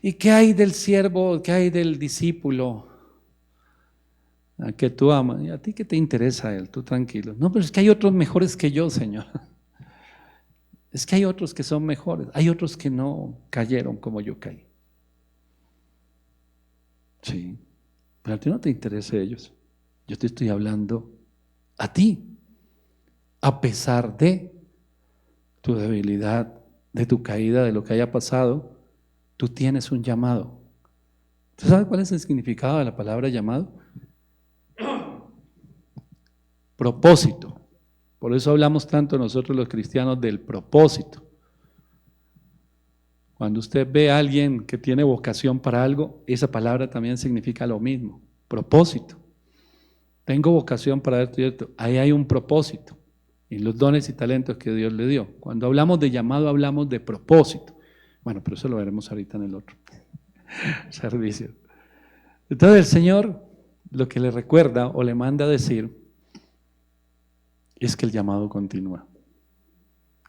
¿Y qué hay del siervo, qué hay del discípulo a que tú amas? ¿Y a ti qué te interesa él? Tú tranquilo. No, pero es que hay otros mejores que yo, Señor. Es que hay otros que son mejores. Hay otros que no cayeron como yo caí. Sí, pero a ti no te interesa ellos. Yo te estoy hablando a ti. A pesar de tu debilidad, de tu caída, de lo que haya pasado, tú tienes un llamado. ¿Tú sabes cuál es el significado de la palabra llamado? Propósito. Por eso hablamos tanto nosotros los cristianos del propósito. Cuando usted ve a alguien que tiene vocación para algo, esa palabra también significa lo mismo, propósito. Tengo vocación para esto y esto, ahí hay un propósito. Y los dones y talentos que Dios le dio. Cuando hablamos de llamado, hablamos de propósito. Bueno, pero eso lo veremos ahorita en el otro servicio. Entonces el Señor lo que le recuerda o le manda a decir es que el llamado continúa.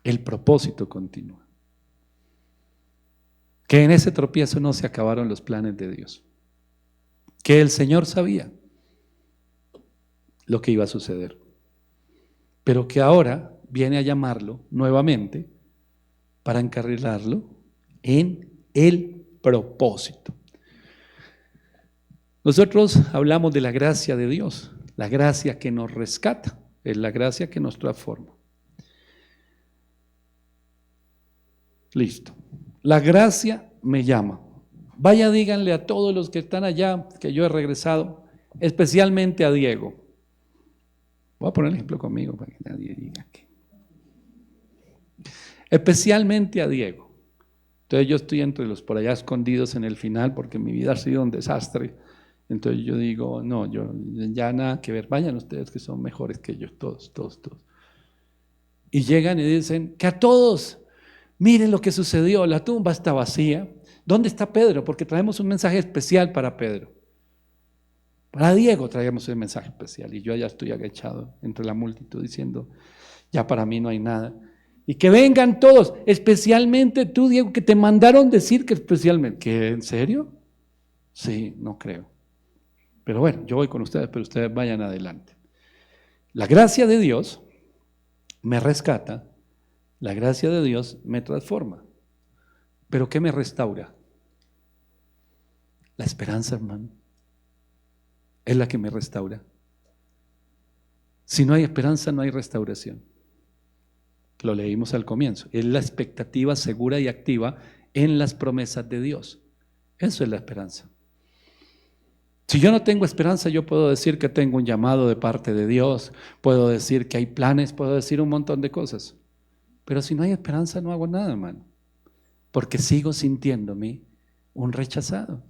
El propósito continúa. Que en ese tropiezo no se acabaron los planes de Dios. Que el Señor sabía lo que iba a suceder. Pero que ahora viene a llamarlo nuevamente para encarrilarlo en el propósito. Nosotros hablamos de la gracia de Dios, la gracia que nos rescata, es la gracia que nos transforma. Listo. La gracia me llama. Vaya, díganle a todos los que están allá que yo he regresado, especialmente a Diego. Voy a poner el ejemplo conmigo para que nadie diga que. Especialmente a Diego. Entonces yo estoy entre los por allá escondidos en el final porque mi vida ha sido un desastre. Entonces yo digo, no, yo ya nada que ver, vayan ustedes que son mejores que yo, todos. Y llegan y dicen que a todos, miren lo que sucedió, la tumba está vacía. ¿Dónde está Pedro? Porque traemos un mensaje especial para Pedro. Para Diego traíamos un mensaje especial y yo allá estoy agachado entre la multitud diciendo, ya para mí no hay nada. Y que vengan todos, especialmente tú, Diego, que te mandaron decir que especialmente. ¿Qué? ¿En serio? Sí, no creo. Pero bueno, yo voy con ustedes, pero ustedes vayan adelante. La gracia de Dios me rescata, la gracia de Dios me transforma. ¿Pero qué me restaura? La esperanza, hermano. Es la que me restaura. Si no hay esperanza, no hay restauración. Lo leímos al comienzo. Es la expectativa segura y activa en las promesas de Dios. Eso es la esperanza. Si yo no tengo esperanza, yo puedo decir que tengo un llamado de parte de Dios, puedo decir que hay planes, puedo decir un montón de cosas. Pero si no hay esperanza, no hago nada, hermano. Porque sigo sintiéndome un rechazado.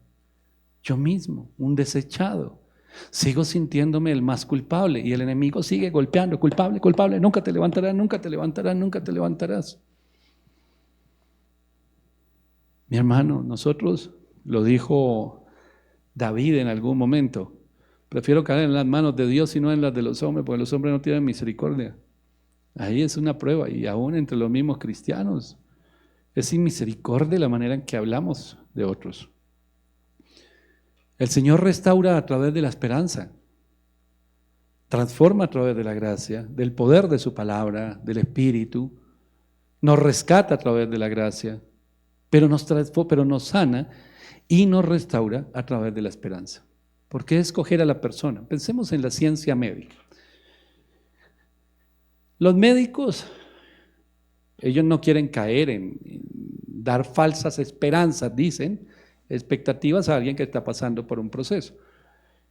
Yo mismo, un desechado. Sigo sintiéndome el más culpable y el enemigo sigue golpeando, culpable, culpable, nunca te levantarás, nunca te levantarás, nunca te levantarás. Mi hermano, nosotros, lo dijo David en algún momento, prefiero caer en las manos de Dios y no en las de los hombres, porque los hombres no tienen misericordia. Ahí es una prueba, y aún entre los mismos cristianos, es sin misericordia la manera en que hablamos de otros. El Señor restaura a través de la esperanza, transforma a través de la gracia, del poder de su palabra, del Espíritu, nos rescata a través de la gracia, pero nos sana y nos restaura a través de la esperanza. ¿Por qué escoger a la persona? Pensemos en la ciencia médica. Los médicos, ellos no quieren caer en dar falsas esperanzas, dicen, expectativas a alguien que está pasando por un proceso.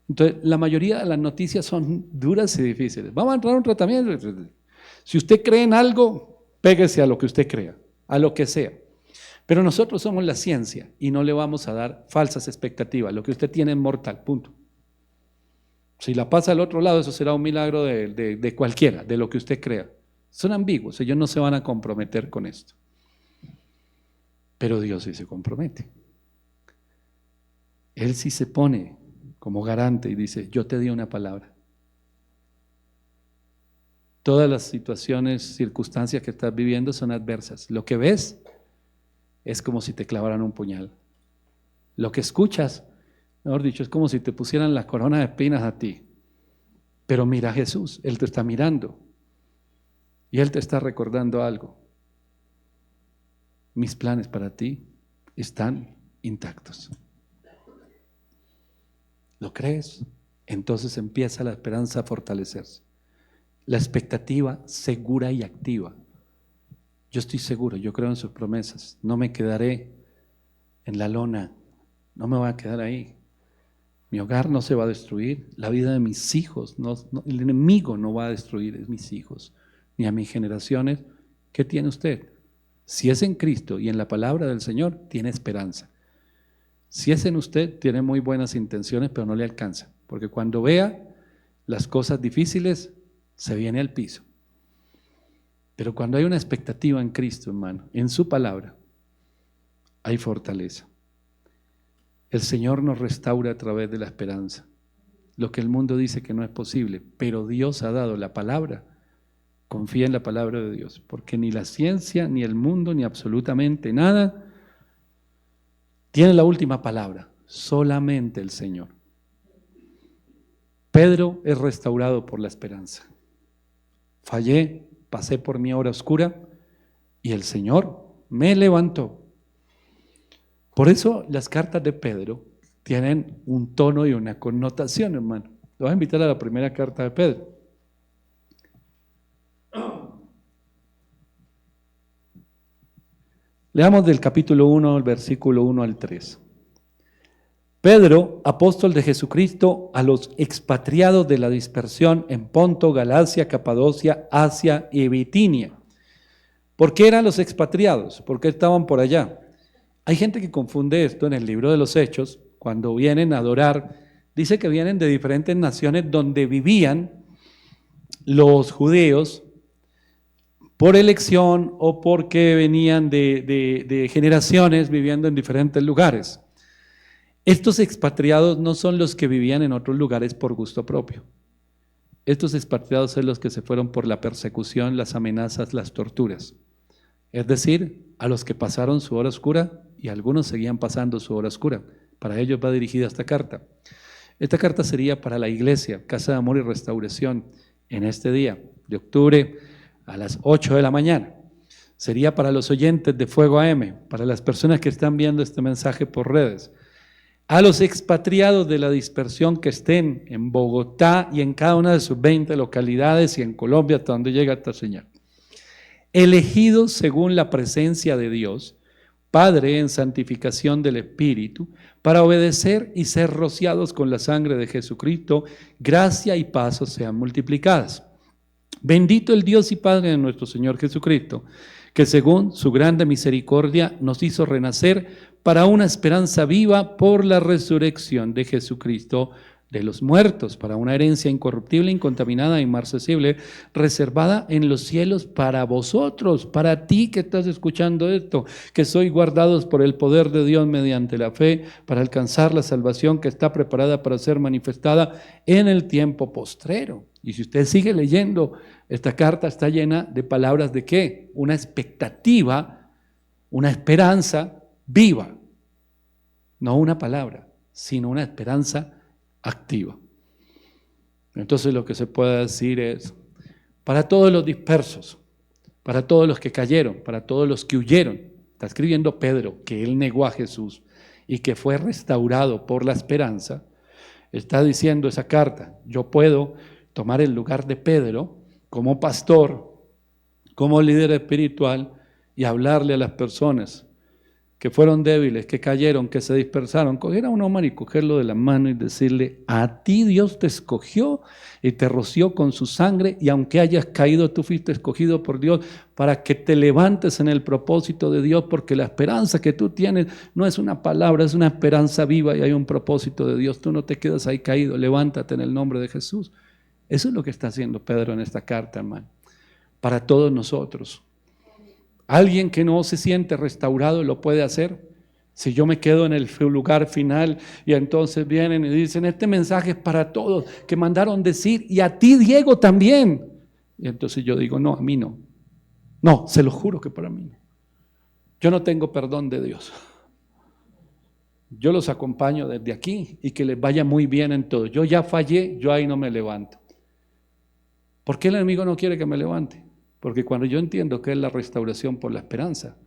Entonces, la mayoría de las noticias son duras y difíciles. Vamos a entrar a un tratamiento. Si usted cree en algo, péguese a lo que usted crea, a lo que sea. Pero nosotros somos la ciencia y no le vamos a dar falsas expectativas. Lo que usted tiene es mortal, punto. Si la pasa al otro lado, eso será un milagro de cualquiera, de lo que usted crea. Son ambiguos, ellos no se van a comprometer con esto. Pero Dios sí se compromete. Él sí se pone como garante y dice, yo te di una palabra. Todas las situaciones, circunstancias que estás viviendo son adversas. Lo que ves es como si te clavaran un puñal. Lo que escuchas, mejor dicho, es como si te pusieran la corona de espinas a ti. Pero mira a Jesús, Él te está mirando y Él te está recordando algo. Mis planes para ti están intactos. ¿Lo crees? Entonces empieza la esperanza a fortalecerse. La expectativa segura y activa. Yo estoy seguro, yo creo en sus promesas. No me quedaré en la lona, no me voy a quedar ahí. Mi hogar no se va a destruir, la vida de mis hijos, el enemigo no va a destruir a mis hijos, ni a mis generaciones. ¿Qué tiene usted? Si es en Cristo y en la palabra del Señor, tiene esperanza. Si es en usted, tiene muy buenas intenciones, pero no le alcanza, porque cuando vea las cosas difíciles, se viene al piso. Pero cuando hay una expectativa en Cristo, hermano, en su palabra, hay fortaleza. El Señor nos restaura a través de la esperanza. Lo que el mundo dice que no es posible, pero Dios ha dado la palabra. Confía en la palabra de Dios, porque ni la ciencia, ni el mundo, ni absolutamente nada tiene la última palabra, solamente el Señor. Pedro es restaurado por la esperanza. Fallé, pasé por mi hora oscura y el Señor me levantó. Por eso las cartas de Pedro tienen un tono y una connotación, hermano. Lo voy a invitar a la primera carta de Pedro. Leamos del capítulo 1, el versículo 1 al 3. Pedro, apóstol de Jesucristo, a los expatriados de la dispersión en Ponto, Galacia, Capadocia, Asia y Bitinia. ¿Por qué eran los expatriados? ¿Por qué estaban por allá? Hay gente que confunde esto en el libro de los Hechos, cuando vienen a adorar, dice que vienen de diferentes naciones donde vivían los judíos por elección o porque venían de generaciones viviendo en diferentes lugares. Estos expatriados no son los que vivían en otros lugares por gusto propio. Estos expatriados son los que se fueron por la persecución, las amenazas, las torturas. Es decir, a los que pasaron su hora oscura y algunos seguían pasando su hora oscura. Para ellos va dirigida esta carta. Esta carta sería para la iglesia, Casa de Amor y Restauración, en este día de octubre a las 8 de la mañana. Sería para los oyentes de Fuego AM, para las personas que están viendo este mensaje por redes. A los expatriados de la dispersión que estén en Bogotá y en cada una de sus 20 localidades y en Colombia hasta donde llega esta señal. Elegidos según la presencia de Dios, Padre en santificación del Espíritu, para obedecer y ser rociados con la sangre de Jesucristo, gracia y paz os sean multiplicadas. Bendito el Dios y Padre de nuestro Señor Jesucristo, que según su grande misericordia nos hizo renacer para una esperanza viva por la resurrección de Jesucristo de los muertos, para una herencia incorruptible, incontaminada, inmarcesible, reservada en los cielos para vosotros, para ti que estás escuchando esto, que sois guardados por el poder de Dios mediante la fe, para alcanzar la salvación que está preparada para ser manifestada en el tiempo postrero. Y si usted sigue leyendo, esta carta está llena de palabras de ¿qué? Una expectativa, una esperanza viva. No una palabra, sino una esperanza activa. Entonces lo que se puede decir es, para todos los dispersos, para todos los que cayeron, para todos los que huyeron, está escribiendo Pedro, que él negó a Jesús y que fue restaurado por la esperanza, está diciendo esa carta, yo puedo tomar el lugar de Pedro como pastor, como líder espiritual y hablarle a las personas que fueron débiles, que cayeron, que se dispersaron, coger a un hombre y cogerlo de la mano y decirle, a ti Dios te escogió y te roció con su sangre, y aunque hayas caído, tú fuiste escogido por Dios para que te levantes en el propósito de Dios, porque la esperanza que tú tienes no es una palabra, es una esperanza viva y hay un propósito de Dios. Tú no te quedas ahí caído, levántate en el nombre de Jesús. Eso es lo que está haciendo Pedro en esta carta, hermano, para todos nosotros. Alguien que no se siente restaurado lo puede hacer. Si yo me quedo en el lugar final y entonces vienen y dicen, este mensaje es para todos, que mandaron decir, y a ti, Diego, también. Y entonces yo digo, no, a mí no. No, se lo juro que para mí no. Yo no tengo perdón de Dios. Yo los acompaño desde aquí y que les vaya muy bien en todo. Yo ya fallé, yo ahí no me levanto. ¿Por qué el enemigo no quiere que me levante? Porque cuando yo entiendo que es la restauración por la esperanza,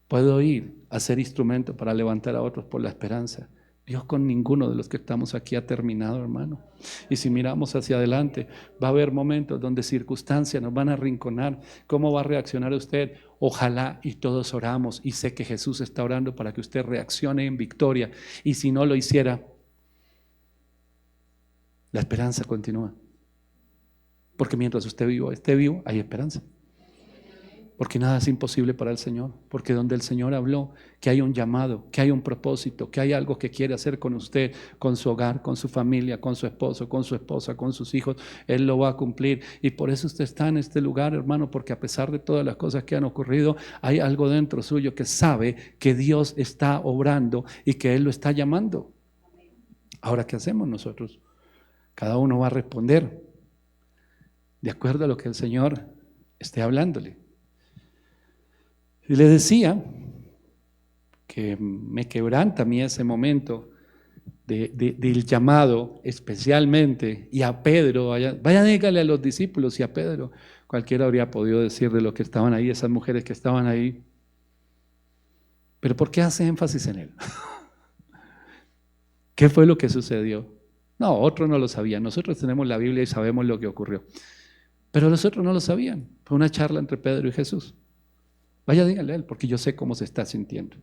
puedo ir a ser instrumento para levantar a otros por la esperanza. Dios con ninguno de los que estamos aquí ha terminado, hermano. Y si miramos hacia adelante, va a haber momentos donde circunstancias nos van a arrinconar. ¿Cómo va a reaccionar usted? Ojalá y todos oramos, y sé que Jesús está orando para que usted reaccione en victoria. Y si no lo hiciera, la esperanza continúa. Porque mientras usted esté vivo, hay esperanza. Porque nada es imposible para el Señor. Porque donde el Señor habló que hay un llamado, que hay un propósito, que hay algo que quiere hacer con usted, con su hogar, con su familia, con su esposo, con su esposa, con sus hijos, Él lo va a cumplir. Y por eso usted está en este lugar, hermano, porque a pesar de todas las cosas que han ocurrido, hay algo dentro suyo que sabe que Dios está obrando y que Él lo está llamando. Ahora, ¿qué hacemos nosotros? Cada uno va a responder de acuerdo a lo que el Señor esté hablándole. Y le decía que me quebranta a mí ese momento del llamado especialmente, y a Pedro, vaya dígale a los discípulos y a Pedro, cualquiera habría podido decir de los que estaban ahí, esas mujeres que estaban ahí, pero ¿por qué hace énfasis en él? ¿Qué fue lo que sucedió? No, otros no lo sabían, nosotros tenemos la Biblia y sabemos lo que ocurrió. Pero los otros no lo sabían. Fue una charla entre Pedro y Jesús. Vaya, dígale a él, porque yo sé cómo se está sintiendo.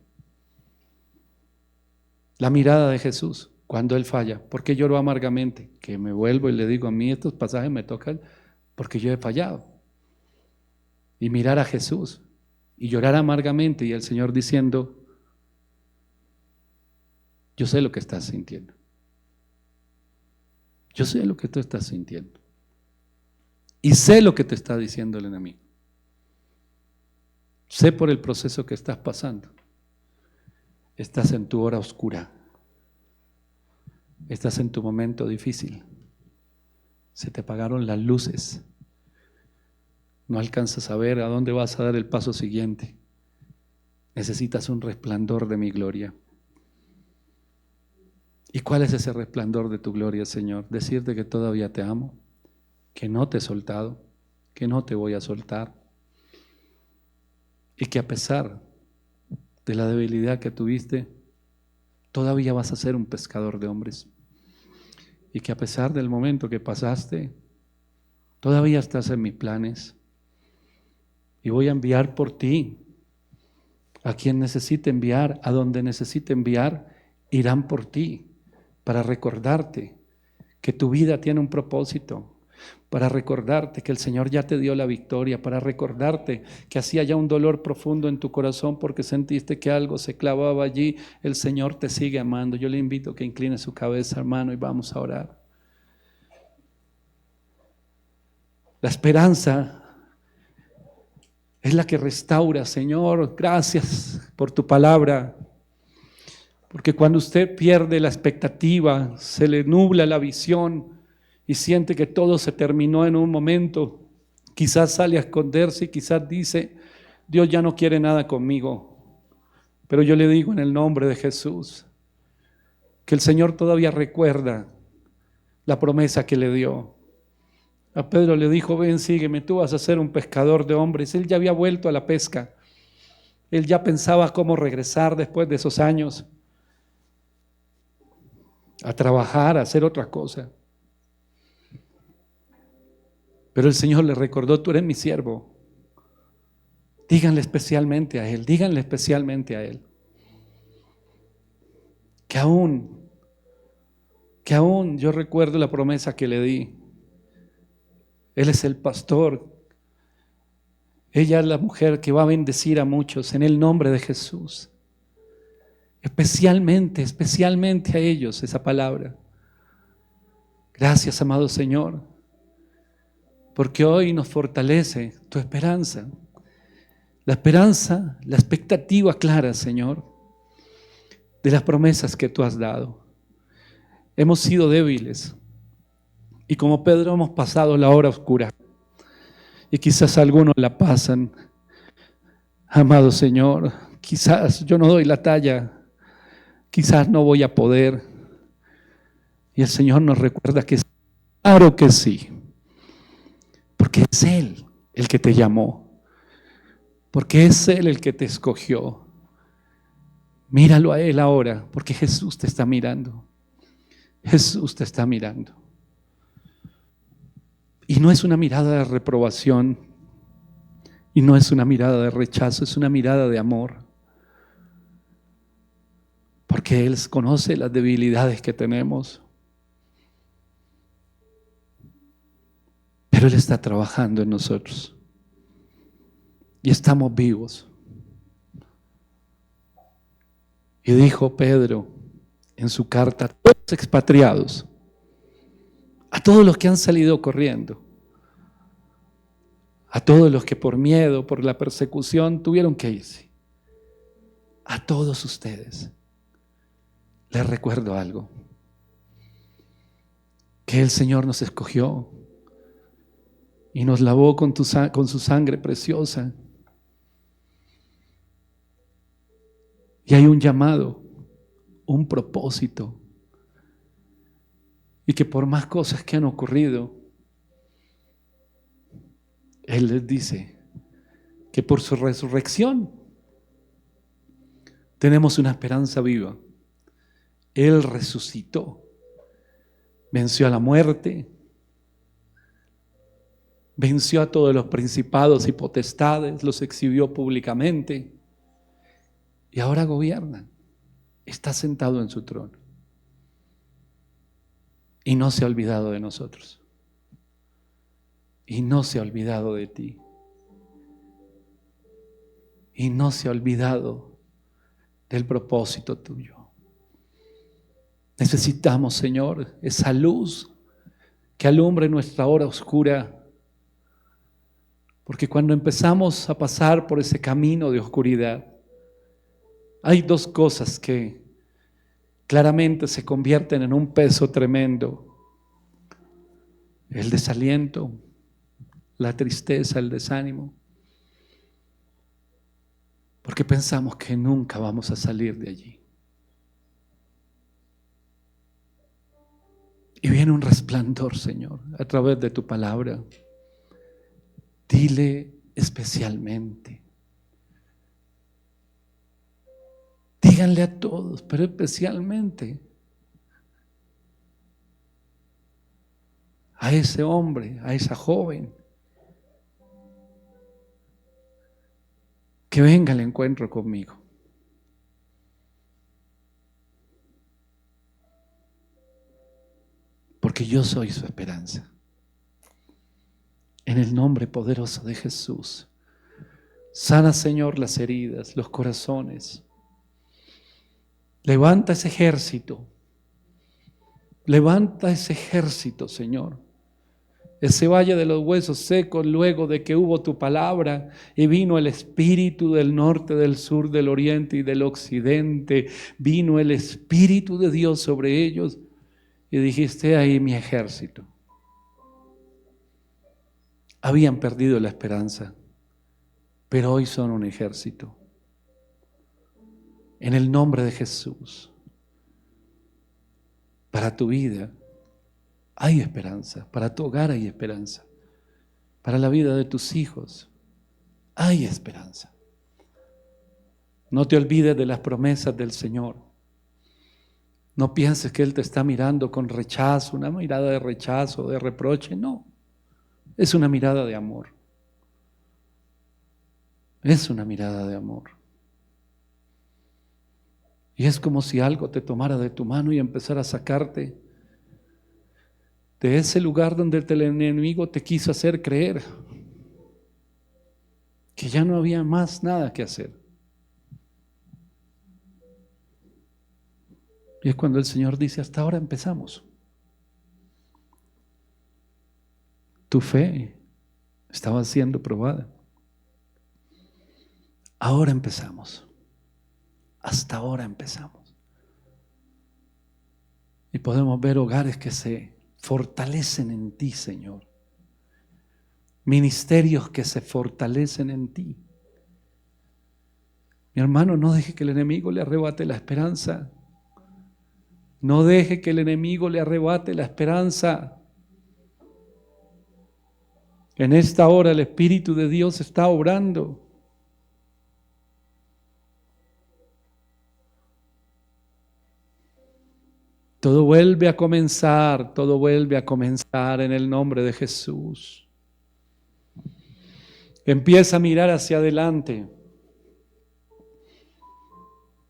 La mirada de Jesús, cuando él falla. ¿Por qué lloró amargamente? Que me vuelvo y le digo, a mí estos pasajes me tocan porque yo he fallado. Y mirar a Jesús y llorar amargamente, y el Señor diciendo, yo sé lo que estás sintiendo. Yo sé lo que tú estás sintiendo. Y sé lo que te está diciendo el enemigo. Sé por el proceso que estás pasando. Estás en tu hora oscura. Estás en tu momento difícil. Se te apagaron las luces. No alcanzas a ver a dónde vas a dar el paso siguiente. Necesitas un resplandor de mi gloria. ¿Y cuál es ese resplandor de tu gloria, Señor? Decirte que todavía te amo, que no te he soltado, que no te voy a soltar, y que a pesar de la debilidad que tuviste, todavía vas a ser un pescador de hombres, y que a pesar del momento que pasaste, todavía estás en mis planes, y voy a enviar por ti a quien necesite enviar, a donde necesite enviar, irán por ti para recordarte que tu vida tiene un propósito, para recordarte que el Señor ya te dio la victoria, para recordarte que hacía ya un dolor profundo en tu corazón porque sentiste que algo se clavaba allí. El Señor te sigue amando. Yo le invito a que incline su cabeza, hermano, y vamos a orar. La esperanza es la que restaura, Señor. Gracias por tu palabra. Porque cuando usted pierde la expectativa, se le nubla la visión y siente que todo se terminó en un momento, quizás sale a esconderse y quizás dice, Dios ya no quiere nada conmigo. Pero yo le digo en el nombre de Jesús, que el Señor todavía recuerda la promesa que le dio. A Pedro le dijo, ven, sígueme, tú vas a ser un pescador de hombres. Él ya había vuelto a la pesca. Él ya pensaba cómo regresar después de esos años a trabajar, a hacer otra cosa. Pero el Señor le recordó, tú eres mi siervo. Díganle especialmente a Él, díganle especialmente a Él. Que aún yo recuerdo la promesa que le di. Él es el pastor. Ella es la mujer que va a bendecir a muchos en el nombre de Jesús. Especialmente a ellos esa palabra. Gracias, amado Señor, porque hoy nos fortalece tu esperanza. La esperanza, la expectativa clara, Señor, de las promesas que tú has dado. Hemos sido débiles y como Pedro hemos pasado la hora oscura y quizás algunos la pasan. Amado Señor, quizás yo no doy la talla, quizás no voy a poder. Y el Señor nos recuerda que claro que sí, porque es Él el que te llamó, porque es Él el que te escogió. Míralo a Él ahora, porque Jesús te está mirando. Jesús te está mirando. Y no es una mirada de reprobación, y no es una mirada de rechazo, es una mirada de amor. Porque Él conoce las debilidades que tenemos. Pero Él está trabajando en nosotros. Y estamos vivos. Y dijo Pedro en su carta a todos los expatriados, a todos los que han salido corriendo, a todos los que por miedo, por la persecución tuvieron que irse, a todos ustedes les recuerdo algo, que el Señor nos escogió y nos lavó con su sangre preciosa. Y hay un llamado, un propósito. Y que por más cosas que han ocurrido, Él les dice que por su resurrección tenemos una esperanza viva. Él resucitó, venció a la muerte, venció a todos los principados y potestades, los exhibió públicamente y ahora gobierna, está sentado en su trono y no se ha olvidado de nosotros y no se ha olvidado de ti y no se ha olvidado del propósito tuyo. Necesitamos, Señor, esa luz que alumbre nuestra hora oscura, porque cuando empezamos a pasar por ese camino de oscuridad, hay dos cosas que claramente se convierten en un peso tremendo: el desaliento, la tristeza, el desánimo, porque pensamos que nunca vamos a salir de allí. Y viene un resplandor, Señor, a través de tu palabra. Dile especialmente. Díganle a todos, pero especialmente a ese hombre, a esa joven, que venga al encuentro conmigo. Porque yo soy su esperanza. En el nombre poderoso de Jesús. Sana, Señor, las heridas, los corazones. Levanta ese ejército. Levanta ese ejército, Señor. Ese valle de los huesos secos, luego de que hubo tu palabra y vino el Espíritu del norte, del sur, del oriente y del occidente, vino el Espíritu de Dios sobre ellos y dijiste: ahí mi ejército. Habían perdido la esperanza, pero hoy son un ejército. En el nombre de Jesús, para tu vida hay esperanza, para tu hogar hay esperanza, para la vida de tus hijos hay esperanza. No te olvides de las promesas del Señor. No pienses que Él te está mirando con rechazo, una mirada de rechazo, de reproche. No, es una mirada de amor. Es una mirada de amor. Y es como si algo te tomara de tu mano y empezara a sacarte de ese lugar donde el enemigo te quiso hacer creer que ya no había más nada que hacer. Y es cuando el Señor dice: hasta ahora empezamos. Tu fe estaba siendo probada. Ahora empezamos. Hasta ahora empezamos. Y podemos ver hogares que se fortalecen en ti, Señor. Ministerios que se fortalecen en ti. Mi hermano, no deje que el enemigo le arrebate la esperanza. No deje que el enemigo le arrebate la esperanza. En esta hora el Espíritu de Dios está obrando. Todo vuelve a comenzar en el nombre de Jesús. Empieza a mirar hacia adelante.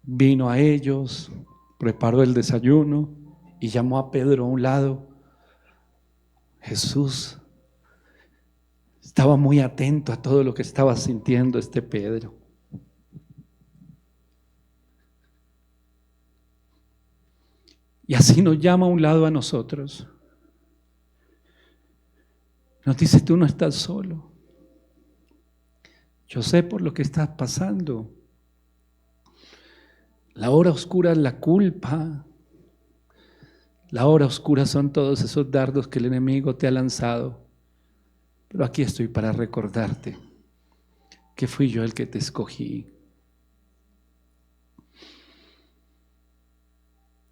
Vino a ellos, preparó el desayuno y llamó a Pedro a un lado. Jesús estaba muy atento a todo lo que estaba sintiendo este Pedro. Y así nos llama a un lado a nosotros. Nos dice: tú no estás solo. Yo sé por lo que estás pasando. La hora oscura es la culpa. La hora oscura son todos esos dardos que el enemigo te ha lanzado. Pero aquí estoy para recordarte que fui yo el que te escogí.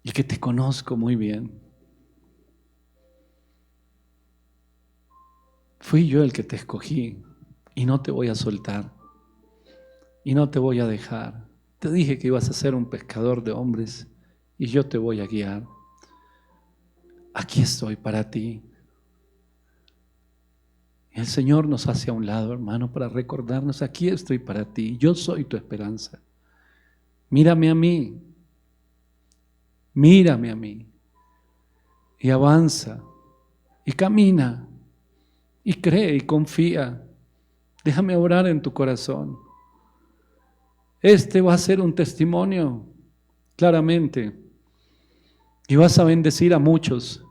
Y que te conozco muy bien. Fui yo el que te escogí y no te voy a soltar y no te voy a dejar. Te dije que ibas a ser un pescador de hombres y yo te voy a guiar. Aquí estoy para ti. Y el Señor nos hace a un lado, hermano, para recordarnos: aquí estoy para ti, yo soy tu esperanza. Mírame a mí. Mírame a mí y avanza y camina y cree y confía. Déjame orar en tu corazón. Este va a ser un testimonio, claramente, y vas a bendecir a muchos.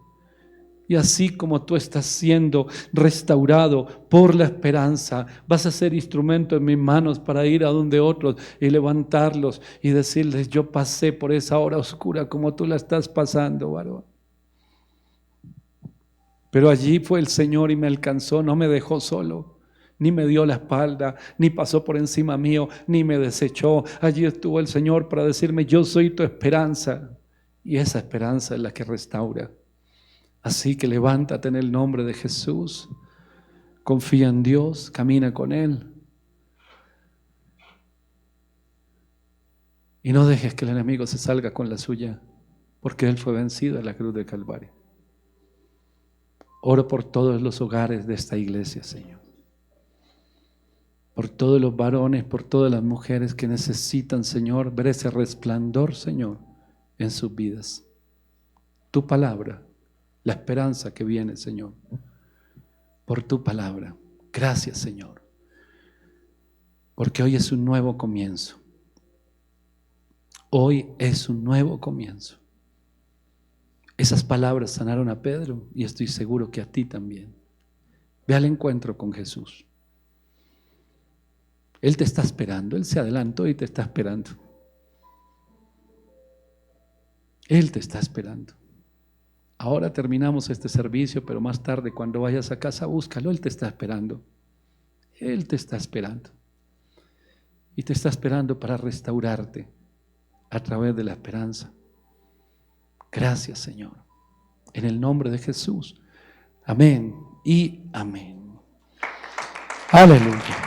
Y así como tú estás siendo restaurado por la esperanza, vas a ser instrumento en mis manos para ir a donde otros y levantarlos y decirles: yo pasé por esa hora oscura como tú la estás pasando, varón. Pero allí fue el Señor y me alcanzó, no me dejó solo, ni me dio la espalda, ni pasó por encima mío, ni me desechó. Allí estuvo el Señor para decirme: yo soy tu esperanza. Y esa esperanza es la que restaura. Así que levántate en el nombre de Jesús, confía en Dios, camina con Él y no dejes que el enemigo se salga con la suya, porque Él fue vencido en la cruz de Calvario. Oro por todos los hogares de esta iglesia, Señor, por todos los varones, por todas las mujeres que necesitan, Señor, ver ese resplandor, Señor, en sus vidas. Tu palabra, la esperanza que viene, Señor, por tu palabra. Gracias, Señor, porque hoy es un nuevo comienzo. Hoy es un nuevo comienzo. Esas palabras sanaron a Pedro y estoy seguro que a ti también. Ve al encuentro con Jesús. Él te está esperando, Él se adelantó y te está esperando. Él te está esperando. Ahora terminamos este servicio, pero más tarde cuando vayas a casa, búscalo, Él te está esperando. Él te está esperando. Y te está esperando para restaurarte a través de la esperanza. Gracias, Señor. En el nombre de Jesús. Amén y amén. Aleluya.